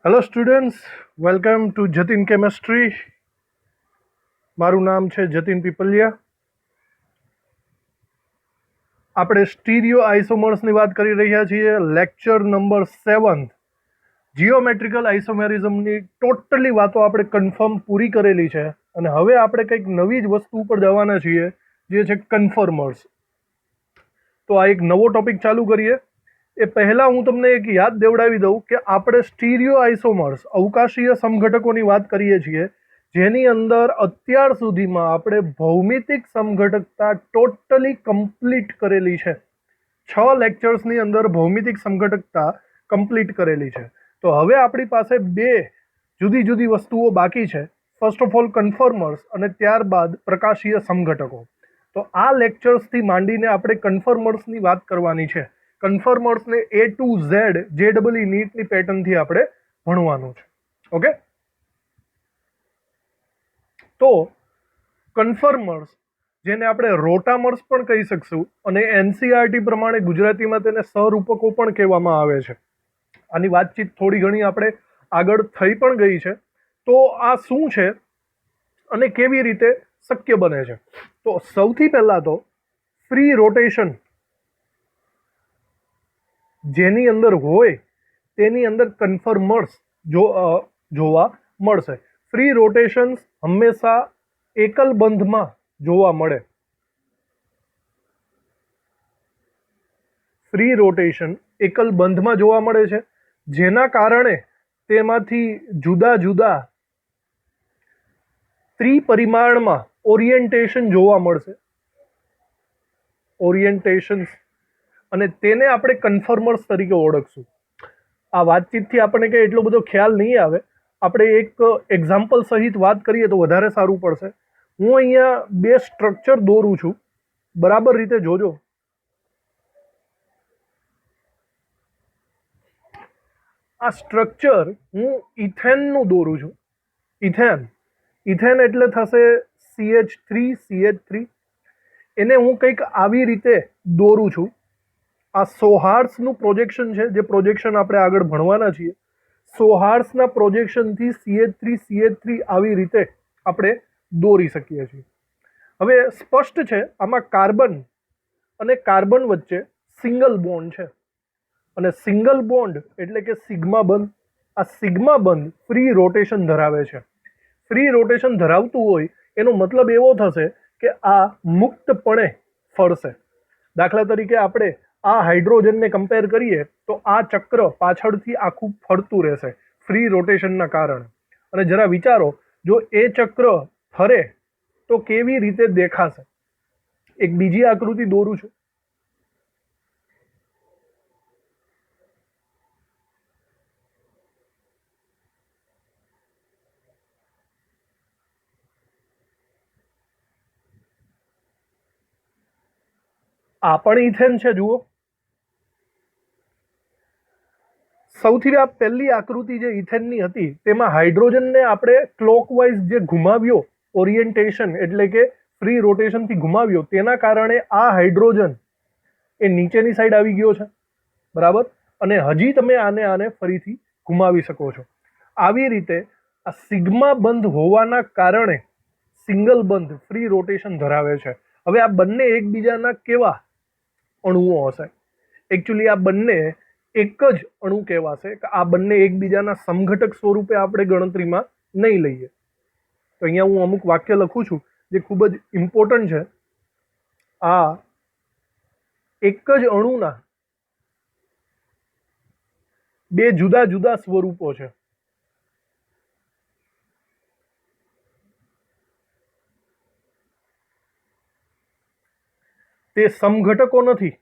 Hello students, welcome to Jatin chemistry. મારું નામ છે જતીન પીપલિયા. આપણે સ્ટીરિયો આઇસોમર્સની વાત કરી રહ્યા છીએ. લેક્ચર નંબર 7, જીઓમેટ્રિકલ આઇસોમેરિઝમની ટોટલી વાતો આપણે કન્ફર્મ પૂરી કરેલી છે અને હવે આપણે કંઈક નવી જ વસ્તુ ઉપર જવાના છીએ, જે છે કન્ફર્મર્સ. તો આ એક નવો ટોપિક ચાલુ કરીએ. એ પહેલાં હું તમને એક યાદ દેવડાવી દઉં કે આપણે સ્ટીરિયો આઇસોમર્સ અવકાશીય સમઘટકોની વાત કરીએ છીએ, જેની અંદર અત્યાર સુધીમાં આપણે ભૌમિતિક સમઘટકતા ટોટલી કમ્પ્લીટ કરેલી છે. 6 લેક્ચર્સની અંદર ભૌમિતિક સમઘટકતા કમ્પ્લીટ કરેલી છે. તો હવે આપણી પાસે 2 જુદી જુદી વસ્તુઓ બાકી છે. ફર્સ્ટ ઓફ ઓલ કન્ફર્મર્સ અને ત્યારબાદ પ્રકાશીય સમઘટકો. તો આ લેક્ચર્સથી માંડીને આપણે કન્ફર્મર્સની વાત કરવાની છે. કન્ફર્મર્સને A to Z JEE નીટની પેટર્નથી આપણે ભણવાનું છે. ઓકે, તો કન્ફર્મર્સ, જેને આપણે રોટામર્સ પણ કહી શકશું અને NCERT પ્રમાણે ગુજરાતીમાં તેને સહરૂપકો પણ કહેવામાં આવે છે. આની વાતચીત થોડી ઘણી આપણે આગળ થઈ પણ ગઈ છે. તો આ શું છે અને કેવી રીતે શક્ય બને છે? તો સૌથી પહેલાં તો ફ્રી રોટેશન જેની અંદર હોય તેની અંદર કન્ફર્મર્સ જોવા મળશે. ફ્રી રોટેશન હંમેશા એકલ બંધમાં જોવા મળે. ફ્રી રોટેશન એકલ બંધમાં જોવા મળે છે, જેના કારણે તેમાંથી જુદા જુદા ત્રિપરિમાણમાં ઓરિએન્ટેશન જોવા મળશે. ઓરિએન્ટેશન્સ, અને તેને આપણે કન્ફર્મર્સ તરીકે ઓળખશું. આ વાતચીતથી આપણને કંઈ એટલો બધો ખ્યાલ નહીં આવે. આપણે એક એક્ઝામ્પલ સહિત વાત કરીએ તો વધારે સારું પડશે. હું અહીંયા 2 સ્ટ્રક્ચર દોરું છું, બરાબર રીતે જોજો. આ સ્ટ્રક્ચર હું ઇથેનનું દોરું છું. ઇથેન એટલે થશે CH3. એને હું કંઈક આવી રીતે દોરું છું. આ સોહાર્સનું પ્રોજેક્શન છે, જે પ્રોજેક્શન આપણે આગળ ભણવાના છીએ. સોહાર્સના પ્રોજેક્શનથી CH3 આવી રીતે આપણે દોરી શકીએ છીએ. હવે સ્પષ્ટ છે, આમાં કાર્બન અને કાર્બન વચ્ચે સિંગલ બોન્ડ છે, અને સિંગલ બોન્ડ એટલે કે સિગ્મા બંધ. આ સિગ્મા બંધ ફ્રી રોટેશન ધરાવે છે. ફ્રી રોટેશન ધરાવતું હોય એનો મતલબ એવો થશે કે આ મુક્તપણે ફરશે. દાખલા તરીકે આપણે આ હાઇડ્રોજનને કમ્પેર કરીએ તો આ ચક્ર પાછળથી આખું ફરતું રહેશે ફ્રી રોટેશનના કારણે. અને જરા વિચારો, જો એ ચક્ર ફરે તો કેવી રીતે દેખાશે? એક બીજી આકૃતિ દોરું છું. આ પણ ઇથેન છે, જુઓ. સૌથી પહેલી આકૃતિ જે ઇથેનની હતી તેમાં હાઇડ્રોજનને આપણે ક્લોકવાઇઝ જે ઘુમાવ્યો, ઓરિએન્ટેશન એટલે કે ફ્રી રોટેશનથી ઘુમાવ્યો, તેના કારણે આ હાઇડ્રોજન એ નીચેની સાઈડ આવી ગયો છે, બરાબર. અને હજી તમે આને ફરીથી ઘુમાવી શકો છો. આવી રીતે આ સિગ્મા બંધ હોવાના કારણે સિંગલ બંધ ફ્રી રોટેશન ધરાવે છે. હવે આ બંને એકબીજાના કેવા અણુઓ હશે? એકચ્યુઅલી આ બંને એક જ અણુ કહેવાશે. આ બંને એકબીજાના સમઘટક સ્વરૂપે આપણે ગણતરીમાં નહીં લઈએ. તો અહીંયા હું અમુક વાક્ય લખું છું જે ખૂબ જ ઇમ્પોર્ટન્ટ છે. આ એક જ અણુના 2 જુદા જુદા સ્વરૂપો છે. તે સમઘટકો નથી.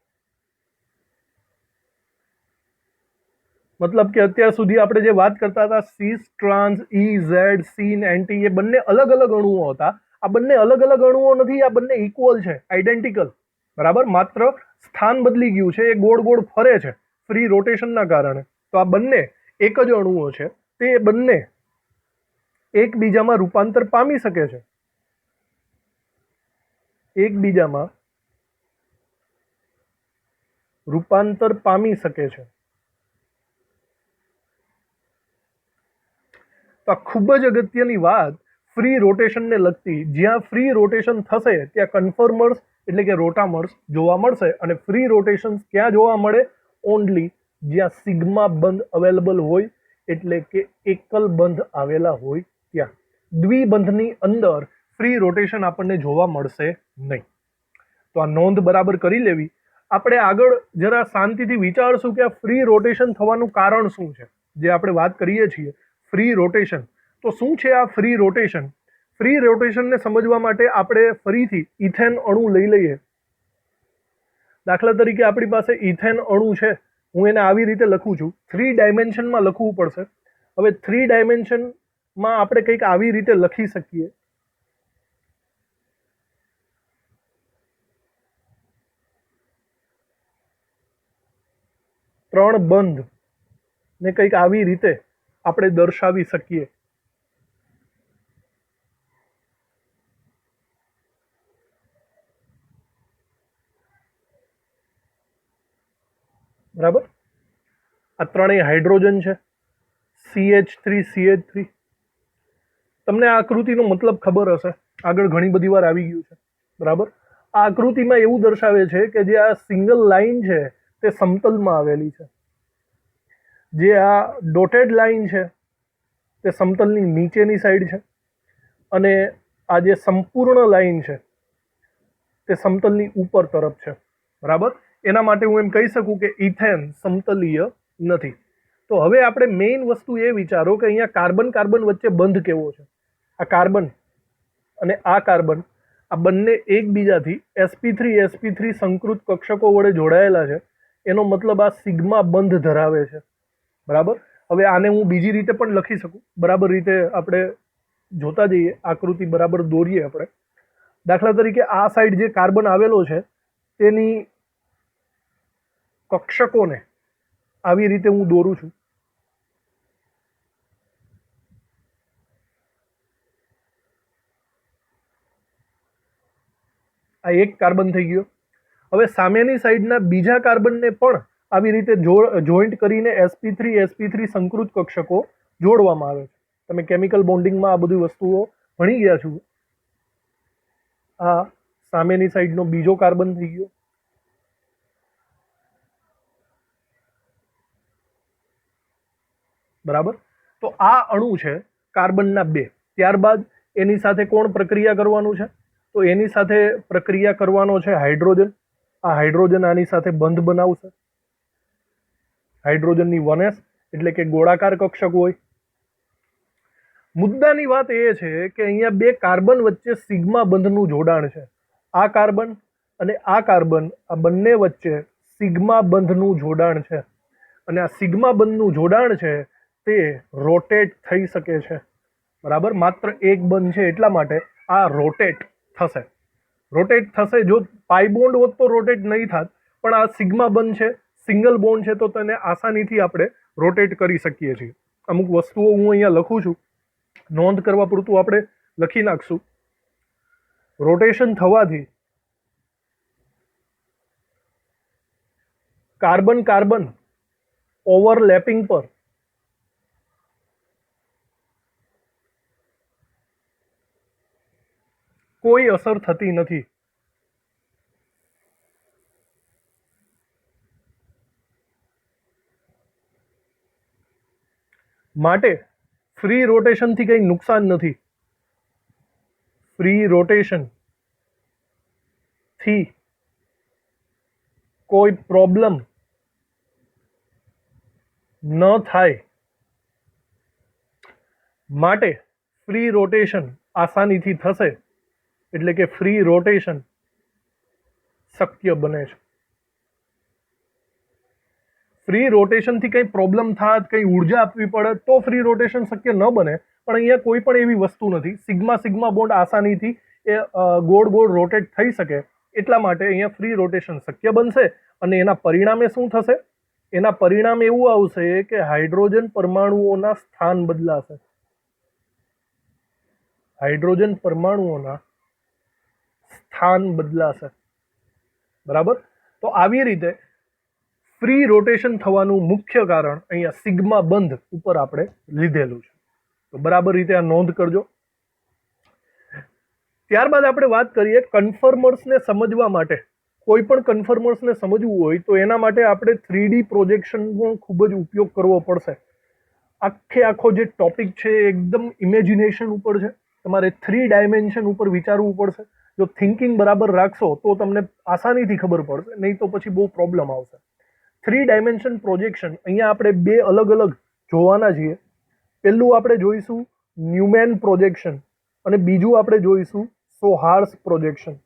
મતલબ કે અત્યાર સુધી આપણે જે વાત કરતા હતા, સિસ, ટ્રાન્સ, EZ, સિન, એન્ટી, એ બંને અલગ અલગ અણુઓ હતા. આ બંને અલગ અલગ અણુઓ નથી, આ બંને ઇક્વલ છે, આઈડેન્ટિકલ, બરાબર. માત્ર સ્થાન બદલી ગયું છે, એ ગોળ ગોળ ફરે છે ફ્રી રોટેશનના કારણે. તો આ બંને એક જ અણુઓ છે. તે બંને એકબીજામાં રૂપાંતર પામી શકે છે. એકબીજામાં રૂપાંતર પામી શકે છે. તો આ ખૂબ જ અગત્યની વાત ફ્રી રોટેશનને લગતી. જ્યાં ફ્રી રોટેશન થશે ત્યાં કન્ફર્મર્સ એટલે કે રોટામર્સ જોવા મળશે. અને ફ્રી રોટેશન ક્યાં જોવા મળે? ઓનલી જ્યાં સિગ્મા બંધ અવેલેબલ હોય, એટલે કે એકલ બંધ આવેલા હોય ત્યાં. દ્વિબંધની અંદર ફ્રી રોટેશન આપણને જોવા મળશે નહીં. તો આ નોંધ બરાબર કરી લેવી. આપણે આગળ જરા શાંતિથી વિચારશું કે આ ફ્રી રોટેશન થવાનું કારણ શું છે. જે આપણે વાત કરીએ છીએ ફ્રી રોટેશન, તો શું છે આ ફ્રી રોટેશન? ફ્રી રોટેશનને સમજવા માટે આપણે ફરીથી ઇથેન અણુ લઈ લઈએ. દાખલા તરીકે આપણી પાસે ઇથેન અણુ છે. હું એને આવી રીતે લખું છું, 3 ડાયમેન્શનમાં લખવું પડશે. હવે 3 ડાયમેન્શનમાં આપણે કંઈક આવી રીતે લખી શકીએ. ત્રણ બંધ ને કંઈક આવી રીતે આપણે દર્શાવી શકીએ. બરાબર. આ ત્રણેય હાઇડ્રોજન છે, CH3 તમને આ આકૃતિનો મતલબ ખબર હશે, આગળ ઘણી બધી વાર આવી ગયું છે. બરાબર. આ આકૃતિમાં એવું દર્શાવે છે કે જે આ સિંગલ લાઈન છે તે સમતલમાં આવેલી છે. જે આ ડોટેડ લાઈન છે તે સમતલની નીચેની સાઈડ છે, અને આ જે સંપૂર્ણ લાઈન છે તે સમતલની ઉપર તરફ છે. બરાબર. એના માટે હું એમ કહી શકું કે ઇથેન સમતલીય નથી. તો હવે આપણે મેઇન વસ્તુ એ વિચારો કે અહીંયા કાર્બન કાર્બન વચ્ચે બંધ કેવો છે. આ કાર્બન અને આ કાર્બન આ બંને એકબીજાથી sp3 સંકૃત કક્ષકો વડે જોડાયેલા છે. એનો મતલબ આ સિગ્મા બંધ ધરાવે છે. બરાબર. હવે આને હું બીજી રીતે પણ લખી શકું. બરાબર રીતે આપણે જોતા જઈએ, આકૃતિ બરાબર દોરીએ આપણે. દાખલા તરીકે આ સાઈડ જે કાર્બન આવેલો છે તેની કક્ષકોને આવી રીતે હું દોરું છું. આ એક કાર્બન થઈ ગયો. હવે સામેની સાઈડના બીજા કાર્બનને પણ આવી રીતે જોઈન્ટ કરીને sp3 સંકૃત કક્ષકો જોડવામાં આવે છે. તમે કેમિકલ બોન્ડિંગમાં આ બધી વસ્તુઓ ભણી ગયા છો. આ સામેની સાઈડનો બીજો કાર્બન થઈ ગયો. બરાબર. તો આ અણુ છે કાર્બનના 2. ત્યારબાદ એની સાથે કોણ પ્રક્રિયા કરવાનું છે? તો એની સાથે પ્રક્રિયા કરવાનો છે હાઇડ્રોજન. આ હાઇડ્રોજન આની સાથે બંધ બનાવશે. હાઇડ્રોજનની 1s એટલે કે ગોળાકાર કક્ષક હોય. મુદ્દાની વાત એ છે કે અહીંયા 2 કાર્બન વચ્ચે સિગ્મા બંધનું જોડાણ છે. આ કાર્બન અને આ કાર્બન, આ બંને વચ્ચે સિગ્મા બંધનું જોડાણ છે. અને આ સિગ્મા બંધનું જોડાણ છે તે રોટેટ થઈ શકે છે. બરાબર. માત્ર એક બંધ છે એટલા માટે આ રોટેટ થશે. રોટેટ થશે. જો પાઈ બોન્ડ હોત તો રોટેટ નહીં થાત, પણ આ સિગ્મા બંધ છે, સિંગલ બોન્ડ છે, તો તેને આસાનીથી આપણે રોટેટ કરી શકીએ છીએ. અમુક વસ્તુઓ હું અહીંયા લખું છું, નોંધ કરવા પૂરતું આપણે લખી નાખશું. રોટેશન થવાથી કાર્બન કાર્બન ઓવરલેપિંગ પર કોઈ અસર થતી નથી. માટે ફ્રી રોટેશનથી કંઈ નુકસાન નથી. ફ્રી રોટેશન થી કોઈ પ્રોબ્લેમ ન થાય માટે ફ્રી રોટેશન આસાનીથી થશે. એટલે કે ફ્રી રોટેશન શક્ય બને છે. ફ્રી રોટેશનથી કંઈ પ્રોબ્લેમ થાત, કંઈ ઉર્જા આપવી પડે તો ફ્રી રોટેશન શક્ય ન બને. પણ અહીંયા કોઈ પણ એવી વસ્તુ નથી. સિગ્મા સિગ્મા બોન્ડ આસાનીથી એ ગોળ ગોળ રોટેટ થઈ શકે. એટલા માટે અહીંયા ફ્રી રોટેશન શક્ય બનશે. અને એના પરિણામે શું થશે? એના પરિણામ એવું આવશે કે હાઇડ્રોજન પરમાણુઓના સ્થાન બદલાશે. હાઇડ્રોજન પરમાણુઓના સ્થાન બદલાશે. બરાબર. તો આવી રીતે ફ્રી રોટેશન થવાનું મુખ્ય કારણ અહીંયા સિગ્મા બંધ ઉપર આપણે લીધેલું છે. તો બરાબર રીતે આ નોંધ કરજો. ત્યારબાદ આપણે વાત કરીએ કન્ફર્મર્સને સમજવા માટે. કોઈ પણ કન્ફર્મર્સને સમજવું હોય તો એના માટે આપણે 3D પ્રોજેક્શનનો ખૂબ જ ઉપયોગ કરવો પડશે. આખો જે ટોપિક છે એકદમ ઇમેજિનેશન ઉપર છે. તમારે 3 ડાયમેન્શન ઉપર વિચારવું પડશે. જો થિંકિંગ બરાબર રાખશો તો તમને આસાનીથી ખબર પડશે, નહીં તો પછી બહુ પ્રોબ્લેમ આવશે. 3 ડાયમેન્શન પ્રોજેક્શન અહીંયા આપણે 2 અલગ અલગ જોવાના છીએ. પહેલું આપણે જોઈશું ન્યુમેન પ્રોજેક્શન અને બીજું આપણે જોઈશું સોહાર્સ પ્રોજેક્શન.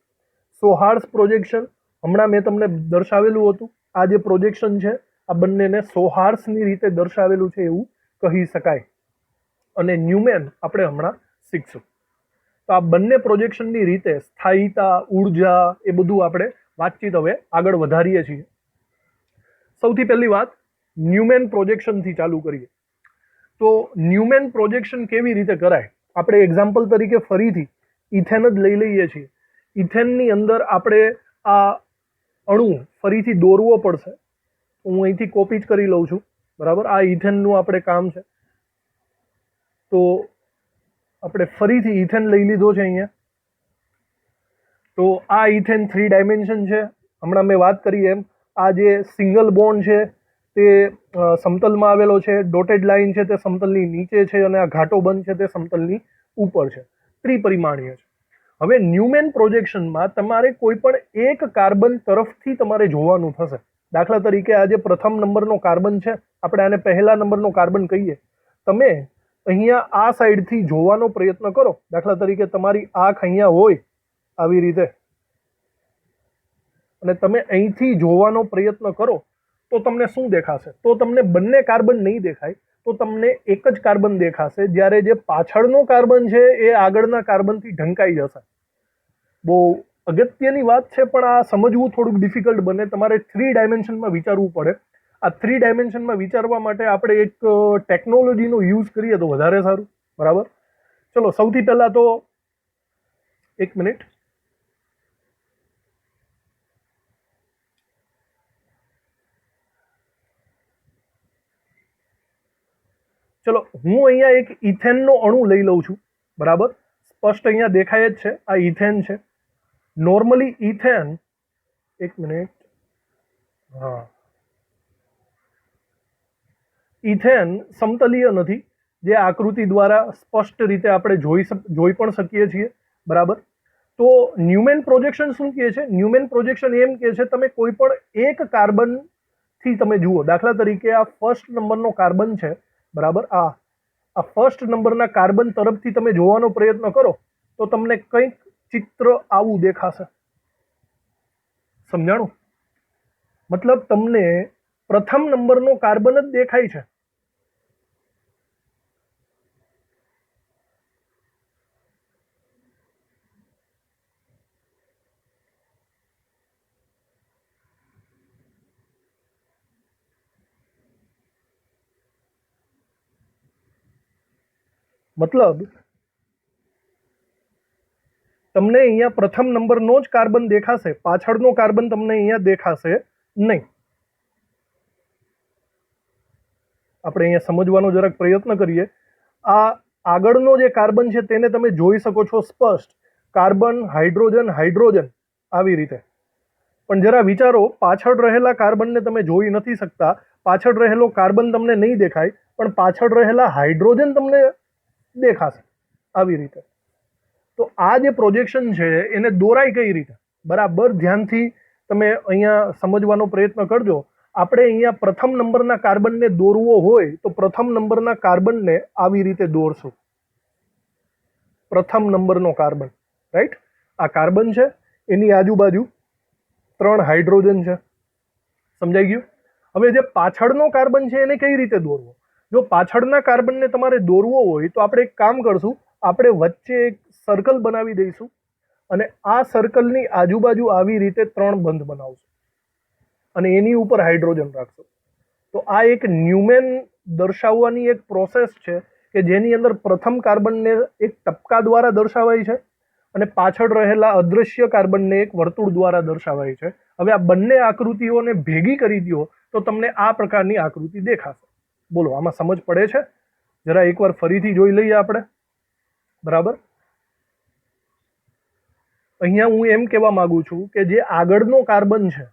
સોહાર્સ પ્રોજેક્શન હમણાં મેં તમને દર્શાવેલું હતું. આ જે પ્રોજેક્શન છે આ બંનેને સોહાર્સની રીતે દર્શાવેલું છે એવું કહી શકાય. અને ન્યુમેન આપણે હમણાં શીખશું. તો આ બંને પ્રોજેક્શનની રીતે સ્થાયીતા, ઉર્જા એ બધું આપણે વાતચીત હવે આગળ વધારીએ છીએ. સૌથી પહેલી વાત ન્યુમેન પ્રોજેક્શનથી ચાલુ કરીએ. તો ન્યુમેન પ્રોજેક્શન કેવી રીતે કરાય? આપણે એક્ઝામ્પલ તરીકે ફરીથી ઇથેન જ લઈ લઈએ છીએ. ઇથેનની અંદર આપણે આ અણુ ફરીથી દોરવો પડશે. હું અહીંથી કોપી જ કરી લઉં છું, બરાબર. આ ઇથેનનું આપણે કામ છે. તો આપણે ફરીથી ઇથેન લઈ લીધો છે અહીંયા. તો આ ઇથેન 3 ડાયમેન્શન છે. હમણાં મેં વાત કરી એમ આ જે સિંગલ બોન્ડ છે તે સમતલમાં આવેલો છે, ડોટેડ લાઇન છે તે સમતલની નીચે છે અને આ ઘાટો બંધ છે તે સમતલની ઉપર છે. ત્રિપરિમાણીય છે. હવે ન્યુમેન પ્રોજેક્શનમાં તમારે કોઈ પણ એક કાર્બન તરફથી તમારે જોવાનું થશે. દાખલા તરીકે આ જે પ્રથમ નંબરનો કાર્બન છે, આપણે આને પહેલા નંબરનો કાર્બન કહીએ. તમે અહીંયા આ સાઈડથી જોવાનો પ્રયત્ન કરો. દાખલા તરીકે તમારી આંખ અહીંયા હોય આવી રીતે અને તમે અહીંથી જોવાનો પ્રયત્ન કરો તો તમને શું દેખાશે? તો તમને બંને કાર્બન નહીં દેખાય, તો તમને એક જ કાર્બન દેખાશે. જ્યારે જે પાછળનો કાર્બન છે એ આગળના કાર્બનથી ઢંકાઈ જશે. બહુ અગત્યની વાત છે, પણ આ સમજવું થોડુંક ડિફિકલ્ટ બને. તમારે 3 ડાયમેન્શનમાં વિચારવું પડે. આ 3 ડાયમેન્શનમાં વિચારવા માટે આપણે એક ટેકનોલોજીનો યુઝ કરીએ તો વધારે સારું, બરાબર. ચલો સૌથી પહેલાં તો એક મિનિટ. ચલો હું અહીંયા એક ઇથેનનો અણુ લઈ લઉં છું, બરાબર. સ્પષ્ટ અહીંયા દેખાય જ છે આ ઇથેન છે. નોર્મલી ઇથેન, એક મિનિટ, હા, ઇથેન સમતલીય નથી, જે આકૃતિ દ્વારા સ્પષ્ટ રીતે આપણે જોઈ પણ શકીએ છીએ, બરાબર. તો ન્યુમેન પ્રોજેક્શન શું કહે છે? ન્યુમેન પ્રોજેક્શન એમ કહે છે તમે કોઈ પણ એક કાર્બનથી તમે જુઓ. દાખલા તરીકે આ ફર્સ્ટ નંબરનો કાર્બન છે, બરાબર. આ ફર્સ્ટ નંબરના કાર્બન તરફથી તમે જોવાનો પ્રયત્ન કરો તો તમને કંઈક ચિત્ર આવું દેખાશે. સમજાણું? મતલબ તમને પ્રથમ નંબરનો કાર્બન જ દેખાય છે. મતલબ તમને અહીંયા પ્રથમ નંબરનો જ કાર્બન દેખાશે, પાછળનો કાર્બન તમને અહીંયા દેખાશે નહીં. આપણે અહીંયા સમજવાનો જરાક પ્રયત્ન કરીએ. આ આગળનો જે કાર્બન છે તેને તમે જોઈ શકો છો સ્પષ્ટ. કાર્બન, હાઇડ્રોજન, હાઇડ્રોજન આવી રીતે. પણ જરા વિચારો, પાછળ રહેલા કાર્બનને તમે જોઈ નથી શકતા. પાછળ રહેલો કાર્બન તમને નહીં દેખાય, પણ પાછળ રહેલા હાઇડ્રોજન તમને દેખાશે આવી રીતે. તો આ જે પ્રોજેક્શન છે એને દોરાય કઈ રીતે? બરાબર ધ્યાનથી તમે અહીંયા સમજવાનો પ્રયત્ન કરજો. આપણે અહીંયા પ્રથમ નંબરના કાર્બનને દોરવો હોય તો પ્રથમ નંબરના કાર્બનને આવી રીતે દોરશું. પ્રથમ નંબરનો કાર્બન, રાઈટ. આ કાર્બન છે, એની આજુબાજુ 3 હાઇડ્રોજન છે. સમજાઈ ગયું? હવે જે પાછળનો કાર્બન છે એને કઈ રીતે દોરવો? જો પાછળના કાર્બનને તમારે દોરવો હોય તો આપણે એક કામ કરશું. આપણે વચ્ચે એક સર્કલ બનાવી દઈશું અને આ સર્કલની આજુબાજુ આવી રીતે 3 બંધ બનાવશું અને એની ઉપર હાઇડ્રોજન રાખશું. તો આ એક ન્યુમેન દર્શાવવાની એક પ્રોસેસ છે કે જેની અંદર પ્રથમ કાર્બનને એક ટપકા દ્વારા દર્શાવાય છે અને પાછળ રહેલા અદૃશ્ય કાર્બનને એક વર્તુળ દ્વારા દર્શાવાય છે. હવે આ બંને આકૃતિઓને ભેગી કરી દો તો તમને આ પ્રકારની આકૃતિ દેખાશે. બોલો, આમાં સમજ પડે છે? જરા એકવાર ફરીથી જોઈ લઈએ આપણે. બરાબર, અહીંયા હું એમ કહેવા માંગુ છું કે જે આગળનો કાર્બન છે,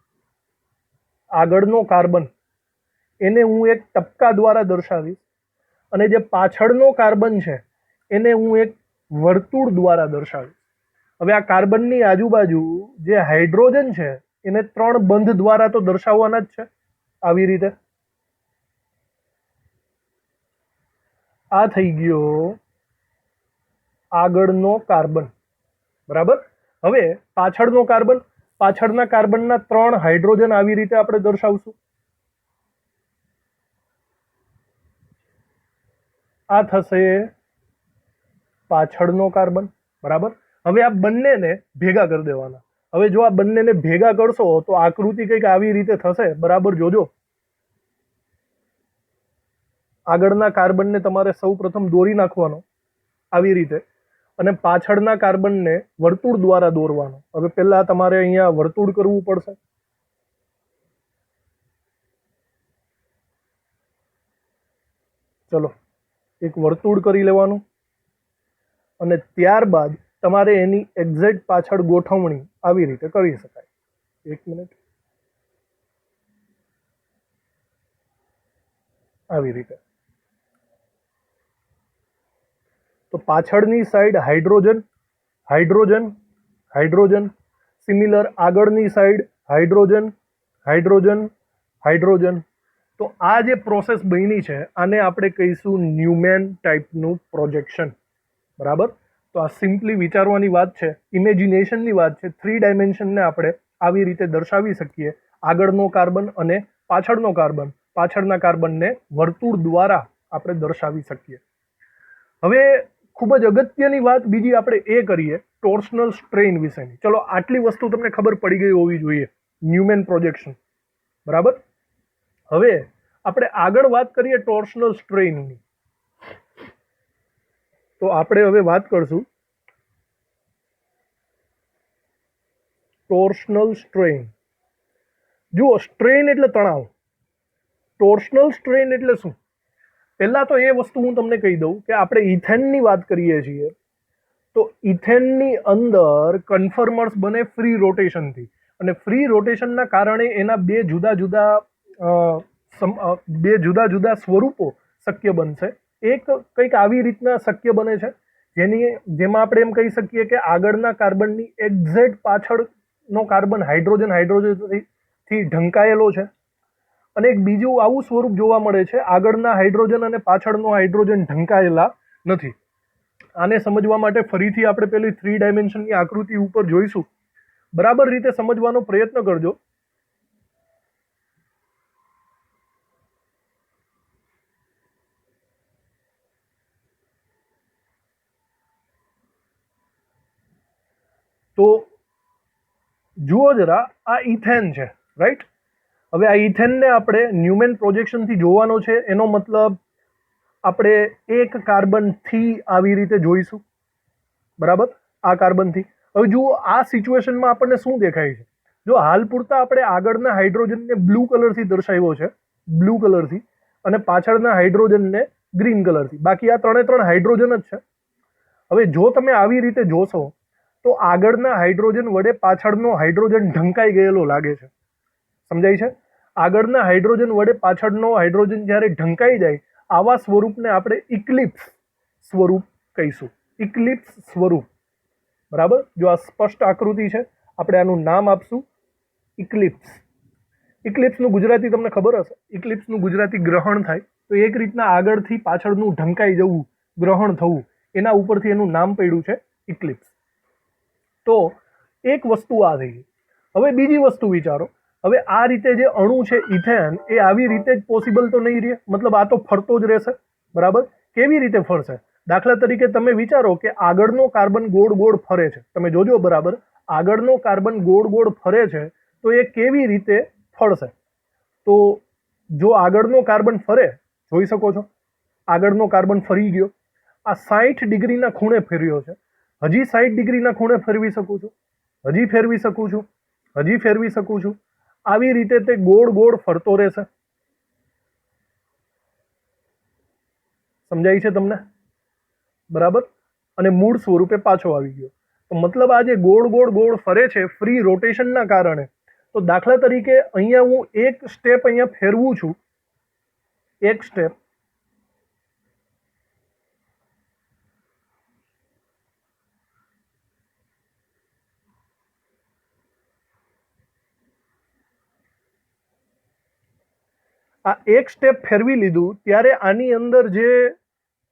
આગળનો કાર્બન એને હું એક ટપકા દ્વારા દર્શાવીશ, અને જે પાછળનો કાર્બન છે એને હું એક વર્તુળ દ્વારા દર્શાવીશ. હવે આ કાર્બનની આજુબાજુ જે હાઇડ્રોજન છે એને 3 બંધ દ્વારા તો દર્શાવવાના જ છે. આવી રીતે આ થઈ ગયો આગળનો કાર્બન. બરાબર, હવે પાછળનો કાર્બન, પાછળના કાર્બનના 3 હાઇડ્રોજન આવી રીતે આપણે દર્શાવશું. આ થશે પાછળનો કાર્બન. બરાબર, હવે આ બંનેને ભેગા કરી દેવાના. હવે જો આ બંનેને ભેગા કરશો તો આકૃતિ કંઈક આવી રીતે થશે. બરાબર, જોજો. આગળના કાર્બનને તમારે સૌ પ્રથમ દોરી નાખવાનો આવી રીતે, અને પાછળના કાર્બનને વર્તુળ દ્વારા દોરવાનો. હવે પહેલા તમારે અહીંયા વર્તુળ કરવું પડશે. ચલો, એક વર્તુળ કરી લેવાનું, અને ત્યારબાદ તમારે એની એક્ઝેક્ટ પાછળ ગોઠવણી આવી રીતે કરી શકાય. એક મિનિટ, આવી રીતે. તો પાછળની side hydrogen, hydrogen, hydrogen. Similar આગળની સાઈડ હાઇડ્રોજન, હાઇડ્રોજન, હાઇડ્રોજન. તો આ જે પ્રોસેસ બની છે આને આપણે કહીશું ન્યુમેન ટાઈપનું પ્રોજેક્શન. બરાબર, તો આ સિમ્પલી વિચારવાની વાત છે, ઇમેજિનેશનની વાત છે. 3 ડાયમેન્શનને આપણે આવી રીતે દર્શાવી શકીએ. આગળનો કાર્બન અને પાછળનો કાર્બન, પાછળના કાર્બનને વર્તુળ દ્વારા આપણે દર્શાવી શકીએ. હવે ખૂબ જ અગત્યની વાત બીજી આપણે એ કરીએ ટોર્શનલ સ્ટ્રેઇન વિશેની. ચલો, આટલી વસ્તુ તમને ખબર પડી ગઈ હોવી જોઈએ, ન્યુમેન પ્રોજેક્શન. બરાબર, હવે આપણે આગળ વાત કરીએ ટોર્શનલ સ્ટ્રેઇનની. તો આપણે હવે વાત કરશું ટોર્શનલ સ્ટ્રેઇન. જુઓ, સ્ટ્રેઇન એટલે તણાવ, ટોર્શનલ સ્ટ્રેઇન એટલે શું? પહેલા તો એ વસ્તુ હું તમને કહી દઉં કે આપણે ઇથેનની વાત કરીએ છીએ તો ઇથેનની અંદર કન્ફર્મર્સ બને ફ્રી રોટેશનથી, અને ફ્રી રોટેશનના કારણે એના બે જુદા જુદા સ્વરૂપો શક્ય બનશે. એક કંઈક આવી રીતના શક્ય બને છે જેમાં આપણે એમ કહી શકીએ કે આગળના કાર્બનની એક્ઝેક્ટ પાછળનો કાર્બન હાઇડ્રોજનથી ઢંકાયેલો છે, અને એક બીજું આવું સ્વરૂપ જોવા મળે છે આગળના હાઇડ્રોજન અને પાછળનો હાઇડ્રોજન ઢંકાયેલા નથી. આને સમજવા માટે ફરીથી આપણે પેલી 3 ડાયમેન્શનની આકૃતિ ઉપર જોઈશું. બરાબર રીતે સમજવાનો પ્રયત્ન કરજો. તો જુઓ જરા, આ ઇથેન છે, રાઈટ? હવે આ ઇથેનને આપણે ન્યુમેન પ્રોજેક્શનથી જોવાનો છે. એનો મતલબ આપણે એક કાર્બનથી આવી રીતે જોઈશું. બરાબર, આ કાર્બનથી. હવે જુઓ, આ સિચ્યુએશનમાં આપણને શું દેખાય છે? જો હાલ પૂરતા આપણે આગળના હાઇડ્રોજનને બ્લુ કલરથી દર્શાવ્યો છે, બ્લુ કલરથી, અને પાછળના હાઇડ્રોજનને ગ્રીન કલરથી. બાકી આ 3 હાઇડ્રોજન જ છે. હવે જો તમે આવી રીતે જોશો તો આગળના હાઇડ્રોજન વડે પાછળનો હાઇડ્રોજન ઢંકાઈ ગયેલો લાગે છે. સમજાય છે? આગળના હાઇડ્રોજન વડે પાછળનો હાઇડ્રોજન જ્યારે ઢંકાઈ જાય, આવા સ્વરૂપને આપણે ઇક્લિપ્સ સ્વરૂપ કહીશું. ઇક્લિપ્સ સ્વરૂપ. બરાબર, જો આ સ્પષ્ટ આકૃતિ છે, આપણે આનું નામ આપશું ઇક્લિપ્સ. ઇક્લિપ્સનું ગુજરાતી તમને ખબર હશે, ઇક્લિપ્સનું ગુજરાતી ગ્રહણ થાય. તો એક રીતના આગળથી પાછળનું ઢંકાઈ જવું, ગ્રહણ થવું, એના ઉપરથી એનું નામ પડ્યું છે ઇક્લિપ્સ. તો એક વસ્તુ આ થઈ. હવે બીજી વસ્તુ વિચારો. હવે આ રીતે જે અણુ છે ઇથેન, એ આવી રીતે જ પોસિબલ તો નહીં રહે. મતલબ આ તો ફરતો જ રહેશે. બરાબર, કેવી રીતે ફરશે? દાખલા તરીકે તમે વિચારો કે આગળનો કાર્બન ગોળ ગોળ ફરે છે. તમે જોજો, બરાબર, આગળનો કાર્બન ગોળ ગોળ ફરે છે તો એ કેવી રીતે ફરશે? તો જો આગળનો કાર્બન ફરે, જોઈ શકો છો આગળનો કાર્બન ફરી ગયો, આ 60 ડિગ્રીના ખૂણે ફેર્યો છે. હજી 60 ડિગ્રીના ખૂણે ફેરવી શકું છું, હજી ફેરવી શકું છું, હજી ફેરવી શકું છું. આવી રીતે તે ગોળ ગોળ ફરતો રહેશે. સમજાય છે તમને? બરાબર. અને મૂળ સ્વરૂપે પાછો આવી ગયો. તો મતલબ આ જે ગોળ ગોળ ગોળ ફરે છે ફ્રી રોટેશનના કારણે, તો દાખલા તરીકે અહીંયા હું એક સ્ટેપ અહીંયા ફેરવું છું, એક સ્ટેપ, આ એક સ્ટેપ ફેરવી લીધું ત્યારે આની અંદર જે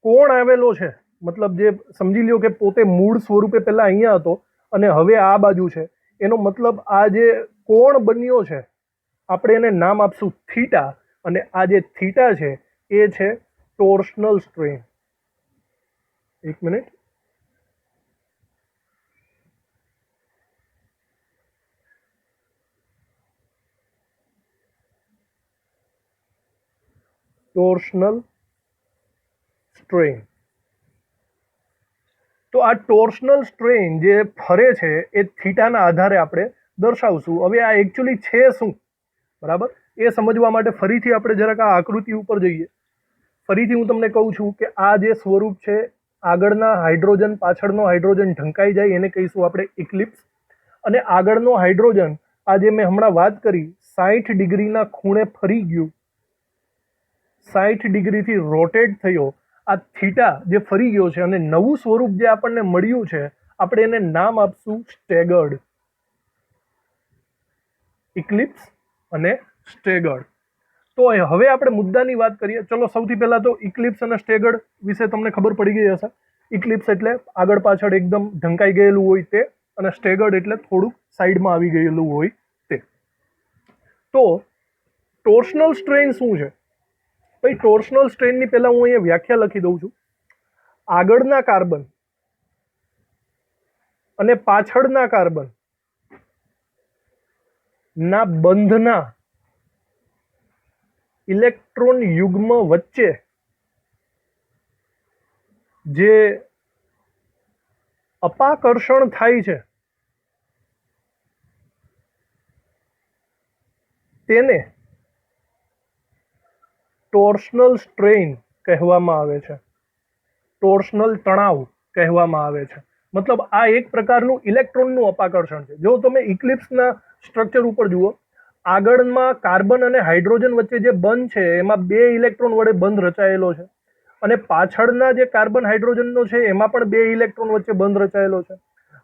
કોણ આવેલો છે, મતલબ જે સમજી લ્યો કે પોતે મૂળ સ્વરૂપે પહેલા અહીંયા હતો અને હવે આ બાજુ છે, એનો મતલબ આ જે કોણ બન્યો છે આપણે એને નામ આપશું થીટા, અને આ જે થીટા છે એ છે ટોર્શનલ સ્ટ્રેન. એક મિનિટ, ટોર્શનલ સ્ટ્રેન. તો આ ટોર્શનલ સ્ટ્રેન જે ફરે છે એ થીટાના આધારે આપણે દર્શાવશું. હવે આ એકચ્યુઅલી છે શું, બરાબર, એ સમજવા માટે ફરીથી આપણે જરાક આ આકૃતિ ઉપર જઈએ. ફરીથી હું તમને કહું છું કે આ જે સ્વરૂપ છે, આગળના હાઇડ્રોજન પાછળનો હાઇડ્રોજન ઢંકાઈ જાય એને કહીશું આપણે ઇક્લિપ્સ, અને આગળનો હાઇડ્રોજન આ જે મેં હમણાં વાત કરી 60 ડિગ્રીના ખૂણે ફરી ગયું, 60 ડિગ્રીથી રોટેટ થયો, આ થીટા જે ફરી ગયો છે અને નવું સ્વરૂપ જે આપણને મળ્યું છે આપણે એને નામ આપશું સ્ટેગર્ડ. ઇક્લિપ્સ અને સ્ટેગર્ડ. તો હવે આપણે મુદ્દાની વાત કરીએ. ચલો સૌથી પહેલા તો ઇક્લિપ્સ અને સ્ટેગર્ડ વિશે તમને ખબર પડી ગઈ હશે. ઇક્લિપ્સ એટલે આગળ પાછળ એકદમ ઢંકાઈ ગયેલું હોય તે, અને સ્ટેગર્ડ એટલે થોડુંક સાઈડમાં આવી ગયેલું હોય તે. તો ટોર્શનલ સ્ટ્રેન શું છે ભાઈ? ટોર્શનલ સ્ટ્રેનની પહેલા હું અહીંયા વ્યાખ્યા લખી દઉં છું. આગળના કાર્બન અને પાછળના કાર્બન ના બંધના ઇલેક્ટ્રોન યુગ્મ વચ્ચે જે અપાકર્ષણ થાય છે તેને ટોર્શનલ સ્ટ્રેન કહેવામાં આવે છે, ટોર્શનલ તણાવ કહેવામાં આવે છે. મતલબ આ એક પ્રકારનું ઇલેક્ટ્રોનનું અપાકર્ષણ છે. જો તમે ઇક્લિપ્સના સ્ટ્રક્ચર ઉપર જુઓ, આગળમાં કાર્બન અને હાઇડ્રોજન વચ્ચે જે બંધ છે એમાં 2 ઇલેક્ટ્રોન વડે બંધ રચાયેલો છે, અને પાછળના જે કાર્બન હાઇડ્રોજનનો છે એમાં પણ 2 ઇલેક્ટ્રોન વચ્ચે બંધ રચાયેલો છે.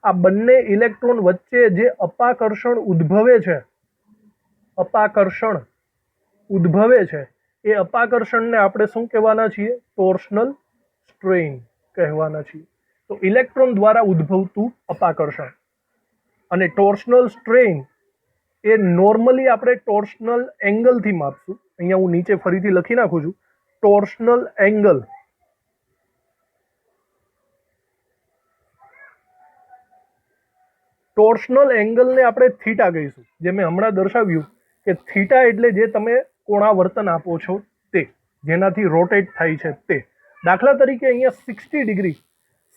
આ બંને ઇલેક્ટ્રોન વચ્ચે જે અપાકર્ષણ ઉદ્ભવે છે, અપાકર્ષણ ઉદ્ભવે છે, એ અપાકર્ષણને આપણે શું કહેવાના છીએ? ટોર્શનલ સ્ટ્રેન કહેવાના છીએ. તો ઇલેક્ટ્રોન દ્વારા ઉદ્ભવતું અપાકર્ષણ. અને ટોર્શનલ સ્ટ્રેન એ નોર્મલી આપણે ટોર્શનલ એંગલથી માપશું. અહીંયા હું નીચે ફરીથી લખી નાખું છું, ટોર્શનલ એંગલ. ટોર્શનલ એંગલને આપણે થીટા કહીશું. જે મેં હમણાં દર્શાવ્યું કે થીટા એટલે જે તમે કોણાવર્તન આપો છો તે, જેનાથી રોટેટ થાય છે તે. દાખલા તરીકે અહીંયા 60 ડિગ્રી,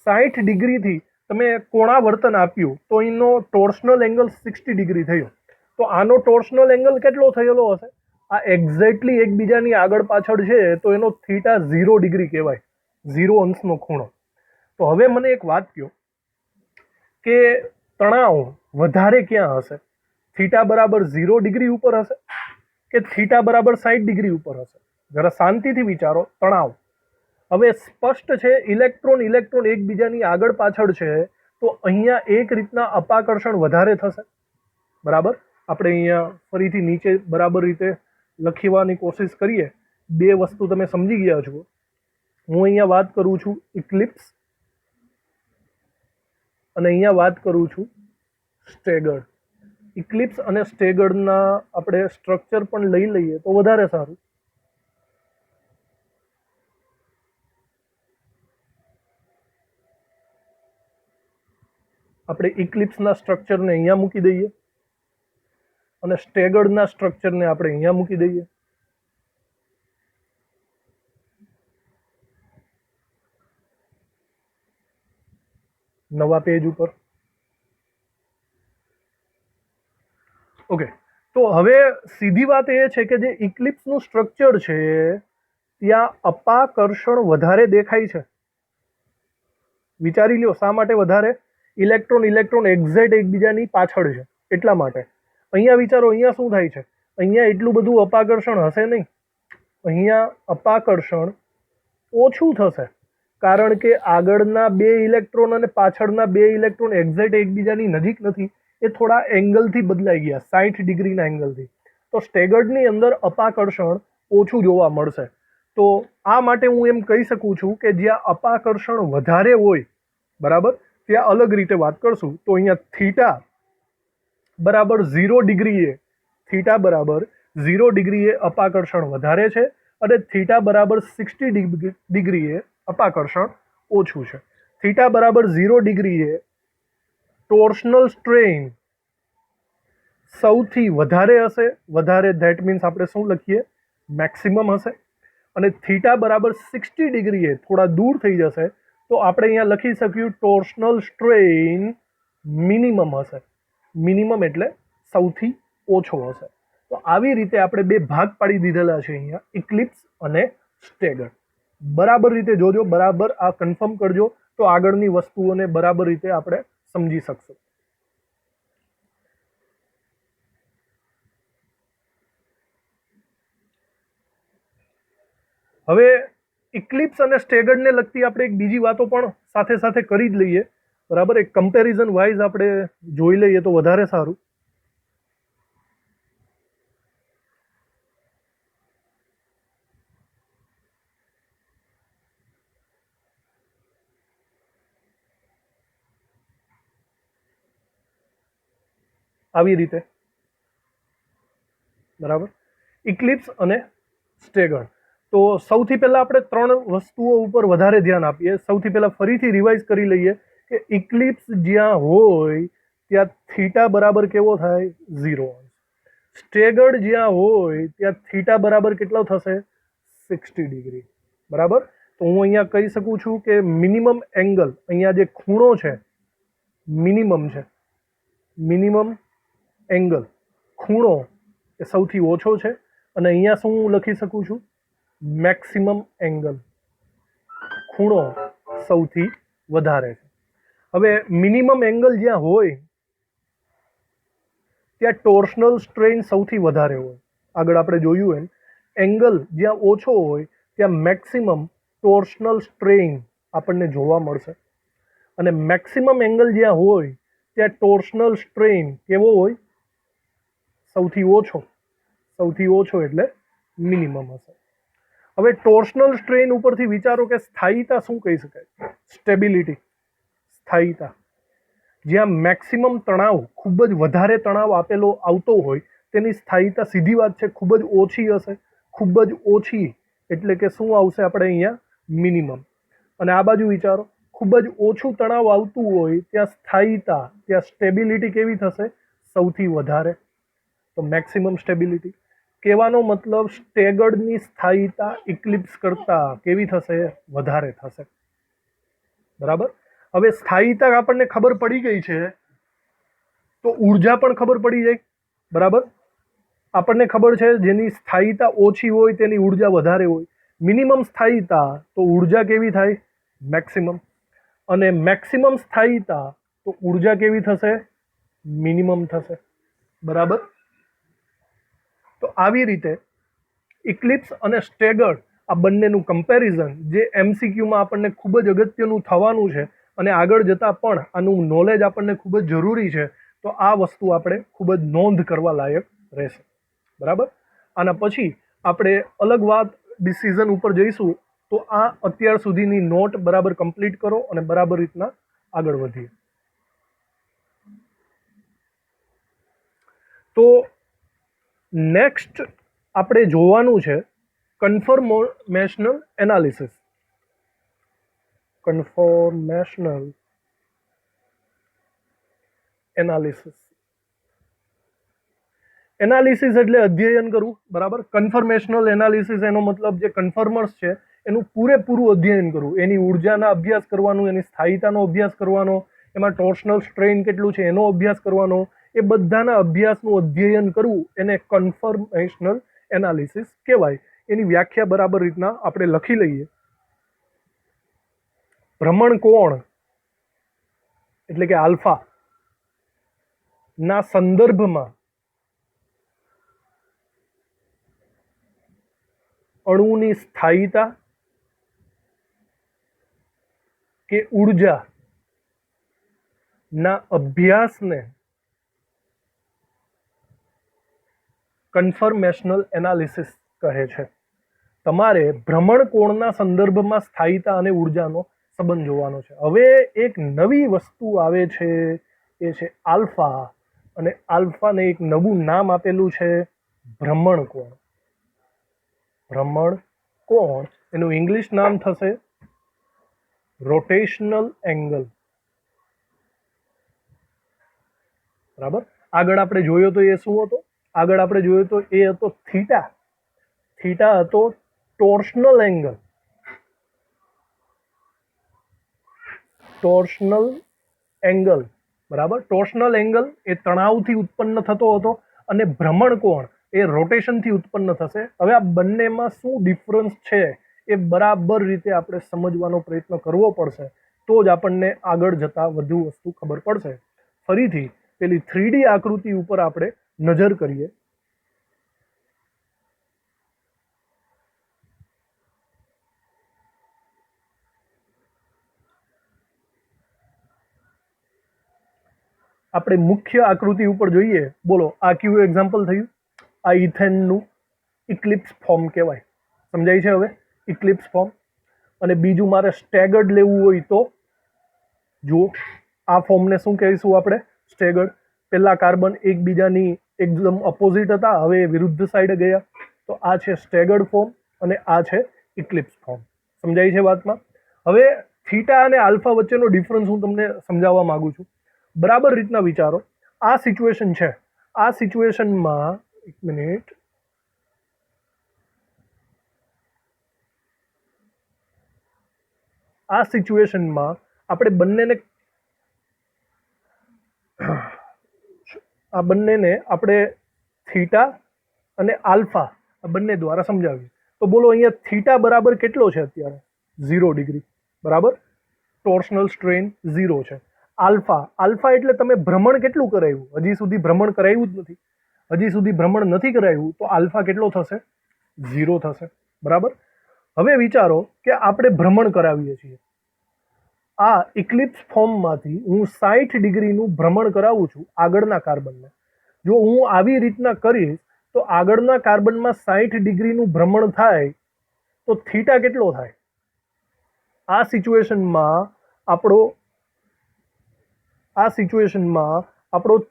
60 ડિગ્રીથી તમે કોણાવર્તન આપ્યું તો એનો ટોર્શનલ એંગલ 60 ડિગ્રી થયો. તો આનો ટોર્શનલ એંગલ કેટલો થયેલો હશે? આ એક્ઝેક્ટલી એકબીજાની આગળ પાછળ છે તો એનો થીટા 0 ડિગ્રી કહેવાય, 0 અંશનો ખૂણો. તો હવે મને એક વાત કહો કે તણાવ વધારે ક્યાં હશે? થીટા બરાબર 0 ડિગ્રી ઉપર હશે કે થીટા બરાબર 60 ડિગ્રી ઉપર હશે? જરા શાંતિથી વિચારો. તણાવ હવે સ્પષ્ટ છે, ઇલેક્ટ્રોન ઇલેક્ટ્રોન એકબીજાની આગળ પાછળ છે તો અહીંયા એક રીતના અપાકર્ષણ વધારે થશે, બરાબર. આપણે અહીંયા ફરીથી નીચે બરાબર રીતે લખવાની કોશિશ કરીએ. 2 વસ્તુ તમે સમજી ગયા છો. હું અહીંયા વાત કરું છું ઇક્લિપ્સ, અને અહીંયા વાત કરું છું સ્ટેગર્ડ. ઇક્લિપ્સ અને સ્ટેગર્ડના આપણે સ્ટ્રક્ચર પણ લઈ લઈએ તો વધારે સારું. આપણે ઇક્લિપ્સના સ્ટ્રક્ચરને અહીંયા મૂકી દઈએ અને સ્ટેગર્ડના સ્ટ્રક્ચરને આપણે અહીંયા મૂકી દઈએ. નવા પેજ ઉપર. ઓકે, તો હવે સીધી વાત એ છે કે જે ઇક્લિપ્સનું સ્ટ્રક્ચર છે ત્યાં અપાકર્ષણ વધારે દેખાય છે. વિચારી લો શા માટે વધારે? ઇલેક્ટ્રોન ઇલેક્ટ્રોન એક્ઝેક્ટ એકબીજાની પાછળ છે એટલા માટે. અહીંયા વિચારો, અહીંયા શું થાય છે? અહીંયા એટલું બધું અપાકર્ષણ હશે નહીં. અહીંયા અપાકર્ષણ ઓછું થશે, કારણ કે આગળના બે ઇલેક્ટ્રોન અને પાછળના બે ઇલેક્ટ્રોન એક્ઝેક્ટ એકબીજાની નજીક નથી, એ થોડા એંગલથી બદલાઈ ગયા, 60 ડિગ્રીના એંગલથી. તો સ્ટેગર્ડની અંદર અપાકર્ષણ ઓછું જોવા મળશે. તો આ માટે હું એમ કહી શકું છું કે જ્યાં અપાકર્ષણ વધારે હોય, બરાબર, ત્યાં અલગ રીતે વાત કરશું. તો અહીંયા થીટા બરાબર 0 ડિગ્રીએ, થીટા બરાબર 0 ડિગ્રીએ અપાકર્ષણ વધારે છે અને થીટા બરાબર 60 ડિગ્રીએ અપાકર્ષણ ઓછું છે. થીટા બરાબર 0 ડિગ્રીએ ટોર્શનલ સ્ટ્રેઇન સૌથી વધારે હશે. વધારે ધેટ મીન્સ આપણે શું લખીએ? મેક્સિમમ હશે. અને થીટા બરાબર 60 ડિગ્રીએ થોડા દૂર થઈ જશે, તો આપણે અહીંયા લખી શકીએ ટોર્શનલ સ્ટ્રેઇન મિનિમમ હશે. મિનિમમ એટલે સૌથી ઓછો હશે. તો આવી રીતે આપણે બે ભાગ પાડી દીધેલા છે અહીંયા, ઇક્લિપ્સ અને સ્ટેગર્ડ. બરાબર રીતે જોજો, બરાબર આ કન્ફર્મ કરજો, તો આગળની વસ્તુઓને બરાબર રીતે આપણે સમજી શકશું. હવે ઇક્લિપ્સ અને સ્ટેગર્ડને લગતી આપણે એક બીજી વાતો પણ સાથે સાથે કરી જ લઈએ, બરાબર. એક કમ્પેરિઝન વાઇઝ આપણે જોઈ લઈએ તો વધારે સારું. આવી રીતે, બરાબર, ઇક્લિપ્સ અને સ્ટેગર્ડ. તો સૌથી પહેલા આપણે ત્રણ વસ્તુઓ ઉપર વધારે ધ્યાન આપીએ. સૌથી પહેલા ફરીથી રિવાઇઝ કરી લઈએ કે ઇક્લિપ્સ જ્યાં હોય ત્યાં થીટા બરાબર કેવો થાય? 0. સ્ટેગર્ડ જ્યાં હોય ત્યાં થીટા બરાબર કેટલો થશે? 60 ડિગ્રી, બરાબર. તો હું અહીંયા કહી શકું છું કે મિનિમમ એંગલ, અહીંયા જે ખૂણો છે મિનિમમ છે, મિનિમમ એંગલ, ખૂણો એ સૌથી ઓછો છે. અને અહીંયા શું હું લખી શકું છું? મેક્સિમમ એંગલ, ખૂણો સૌથી વધારે છે. હવે મિનિમમ એંગલ જ્યાં હોય ત્યાં ટોર્શનલ સ્ટ્રેઇન સૌથી વધારે હોય. આગળ આપણે જોયું એમ, એંગલ જ્યાં ઓછો હોય ત્યાં મેક્સિમમ ટોર્શનલ સ્ટ્રેઇન આપણને જોવા મળશે. અને મેક્સિમમ એંગલ જ્યાં હોય ત્યાં ટોર્શનલ સ્ટ્રેઇન કેવો હોય? સૌથી ઓછો. સૌથી ઓછો એટલે મિનિમમ હશે. હવે ટોર્શનલ સ્ટ્રેઇન ઉપરથી વિચારો કે સ્થાયીતા શું કહી શકાય? સ્ટેબિલિટી, સ્થાયીતા. જ્યાં મેક્સિમમ તણાવ, ખૂબ જ વધારે તણાવ આપેલો આવતો હોય તેની સ્થાયીતા, સીધી વાત છે, ખૂબ જ ઓછી હશે. ખૂબ જ ઓછી એટલે કે શું આવશે આપણે અહીંયા? મિનિમમ. અને આ બાજુ વિચારો, ખૂબ જ ઓછું તણાવ આવતું હોય ત્યાં સ્થાયીતા, ત્યાં સ્ટેબિલિટી કેવી થશે? સૌથી વધારે. તો મેક્સિમમ સ્ટેબિલિટી. કહેવાનો મતલબ સ્ટેગર્ડની સ્થાયીતા ઇક્લિપ્સ કરતાં કેવી થશે? વધારે થશે, બરાબર. હવે સ્થાયીતા આપણને ખબર પડી ગઈ છે, તો ઉર્જા પણ ખબર પડી જાય, બરાબર. આપણને ખબર છે જેની સ્થાયીતા ઓછી હોય તેની ઉર્જા વધારે હોય. મિનિમમ સ્થાયીતા તો ઉર્જા કેવી થાય? મેક્સિમમ. અને મેક્સિમમ સ્થાયીતા તો ઉર્જા કેવી થશે? મિનિમમ થશે, બરાબર. તો આવી રીતે ઇક્લિપ્સ અને સ્ટેગર્ડ આ બંનેનું કમ્પેરિઝન, જે MCQમાં આપણને ખૂબ જ અગત્યનું થવાનું છે અને આગળ જતાં પણ આનું નોલેજ આપણને ખૂબ જ જરૂરી છે, તો આ વસ્તુ આપણે ખૂબ જ નોંધ કરવા લાયક રહેશે, બરાબર. આના પછી આપણે અલગ વાત ડિસિઝન ઉપર જઈશું. તો આ અત્યાર સુધીની નોટ બરાબર કમ્પ્લીટ કરો અને બરાબર રીતના આગળ વધીએ. તો નેક્સ્ટ આપણે જોવાનું છે કન્ફર્મેશનલ એનાલિસિસ. કન્ફર્મેશનલ એનાલિસિસ. એનાલિસિસ એટલે અધ્યયન કરવું, બરાબર. કન્ફર્મેશનલ એનાલિસિસ એનો મતલબ જે કન્ફર્મર્સ છે એનું પૂરેપૂરું અધ્યયન કરવું, એની ઉર્જાના અભ્યાસ કરવાનું, એની સ્થાયીતાનો અભ્યાસ કરવાનો, એમાં ટોર્શનલ સ્ટ્રેઇન કેટલું છે એનો અભ્યાસ કરવાનો, એ બધાના અભ્યાસનું અધ્યયન કરવું એને કન્ફર્મેશનલ એનાલિસિસ કહેવાય. એની વ્યાખ્યા બરાબર રીતના આપણે લખી લઈએ. ભ્રમણ કોણ એટલે કે આલ્ફા ના સંદર્ભમાં અણુની સ્થાયીતા કે ઉર્જા ના અભ્યાસને કન્ફર્મેશનલ એનાલિસિસ કહે છે. તમારે ભ્રમણ કોણના સંદર્ભમાં સ્થાયીતા અને ઉર્જાનો સંબંધ જોવાનો છે. હવે એક નવી વસ્તુ આવે છે, એ છે આલ્ફા, અને આલ્ફાને એક નવું નામ આપેલું છે ભ્રમણ કોણ. ભ્રમણ કોણ એનું ઇંગ્લિશ નામ થશે રોટેશનલ એંગલ. બરાબર. આગળ આપણે જોયો તો એ શું હતો? આગળ આપણે જોયો તો એ હતો થીટા. થીટા હતો ટોર્શનલ એંગલ. ટોર્શનલ એંગલ, બરાબર. ટોર્શનલ એંગલ એ તણાવથી ઉત્પન્ન થતો હતો અને ભ્રમણ કોણ એ રોટેશનથી ઉત્પન્ન થશે. હવે આ બંનેમાં શું ડિફરન્સ છે એ બરાબર રીતે આપણે સમજવાનો પ્રયત્ન કરવો પડશે, તો જ આપણને આગળ જતા વધુ વસ્તુ ખબર પડશે. ફરીથી પેલી 3D આકૃતિ ઉપર આપણે નજર કરીએ. આપણે મુખ્ય આકૃતિ ઉપર જોઈએ. બોલો, આ કયું એક્ઝામ્પલ થયું? આ ઇથેનનું ઇક્લિપ્સ ફોર્મ કહેવાય. સમજાય છે હવે? Eclipse form. અને બીજું મારે સ્ટેગર્ડ લેવું હોય તો જુઓ, આ ફોર્મને શું કહીશું આપણે? સ્ટેગર્ડ. પહેલા કાર્બન એકબીજાની એકદમ અપોઝિટ હતા, હવે વિરુદ્ધ સાઈડ ગયા, તો આ છે સ્ટેગર્ડ ફોર્મ અને આ છે ઇક્લિપ્સ ફોર્મ. સમજાય છે વાતમાં? હવે થીટા અને આલ્ફા વચ્ચેનો ડિફરન્સ હું તમને સમજાવવા માંગુ છું. બરાબર રીતના વિચારો. આ સિચ્યુએશન છે. આ સિચ્યુએશનમાં એક મિનિટ, આ સિચ્યુએશનમાં આપણે બંનેને આપણે થીટા અને આલ્ફા આ બંને દ્વારા સમજાવીએ. તો બોલો, અહીંયા થીટા બરાબર કેટલો છે અત્યારે? 0 ડિગ્રી. બરાબર. ટોર્શનલ સ્ટ્રેન 0 છે. આલ્ફા એટલે તમે ભ્રમણ કેટલું કરાવ્યું? હજી સુધી ભ્રમણ કરાવ્યું જ નથી. હજી સુધી ભ્રમણ નથી કરાવ્યું, તો આલ્ફા કેટલો થશે? 0 થશે. બરાબર. હવે વિચારો કે આપણે ભ્રમણ કરાવીએ છીએ. આ ઇક્લિપ્સ ફોર્મમાંથી હું 60 ડિગ્રીનું ભ્રમણ કરાવું છું આગળના કાર્બનને. જો હું આવી રીતના કરીશ તો આગળના કાર્બનમાં 60 ડિગ્રીનું ભ્રમણ થાય તો થીટા કેટલો થાય? આ સિચ્યુએશનમાં આપણો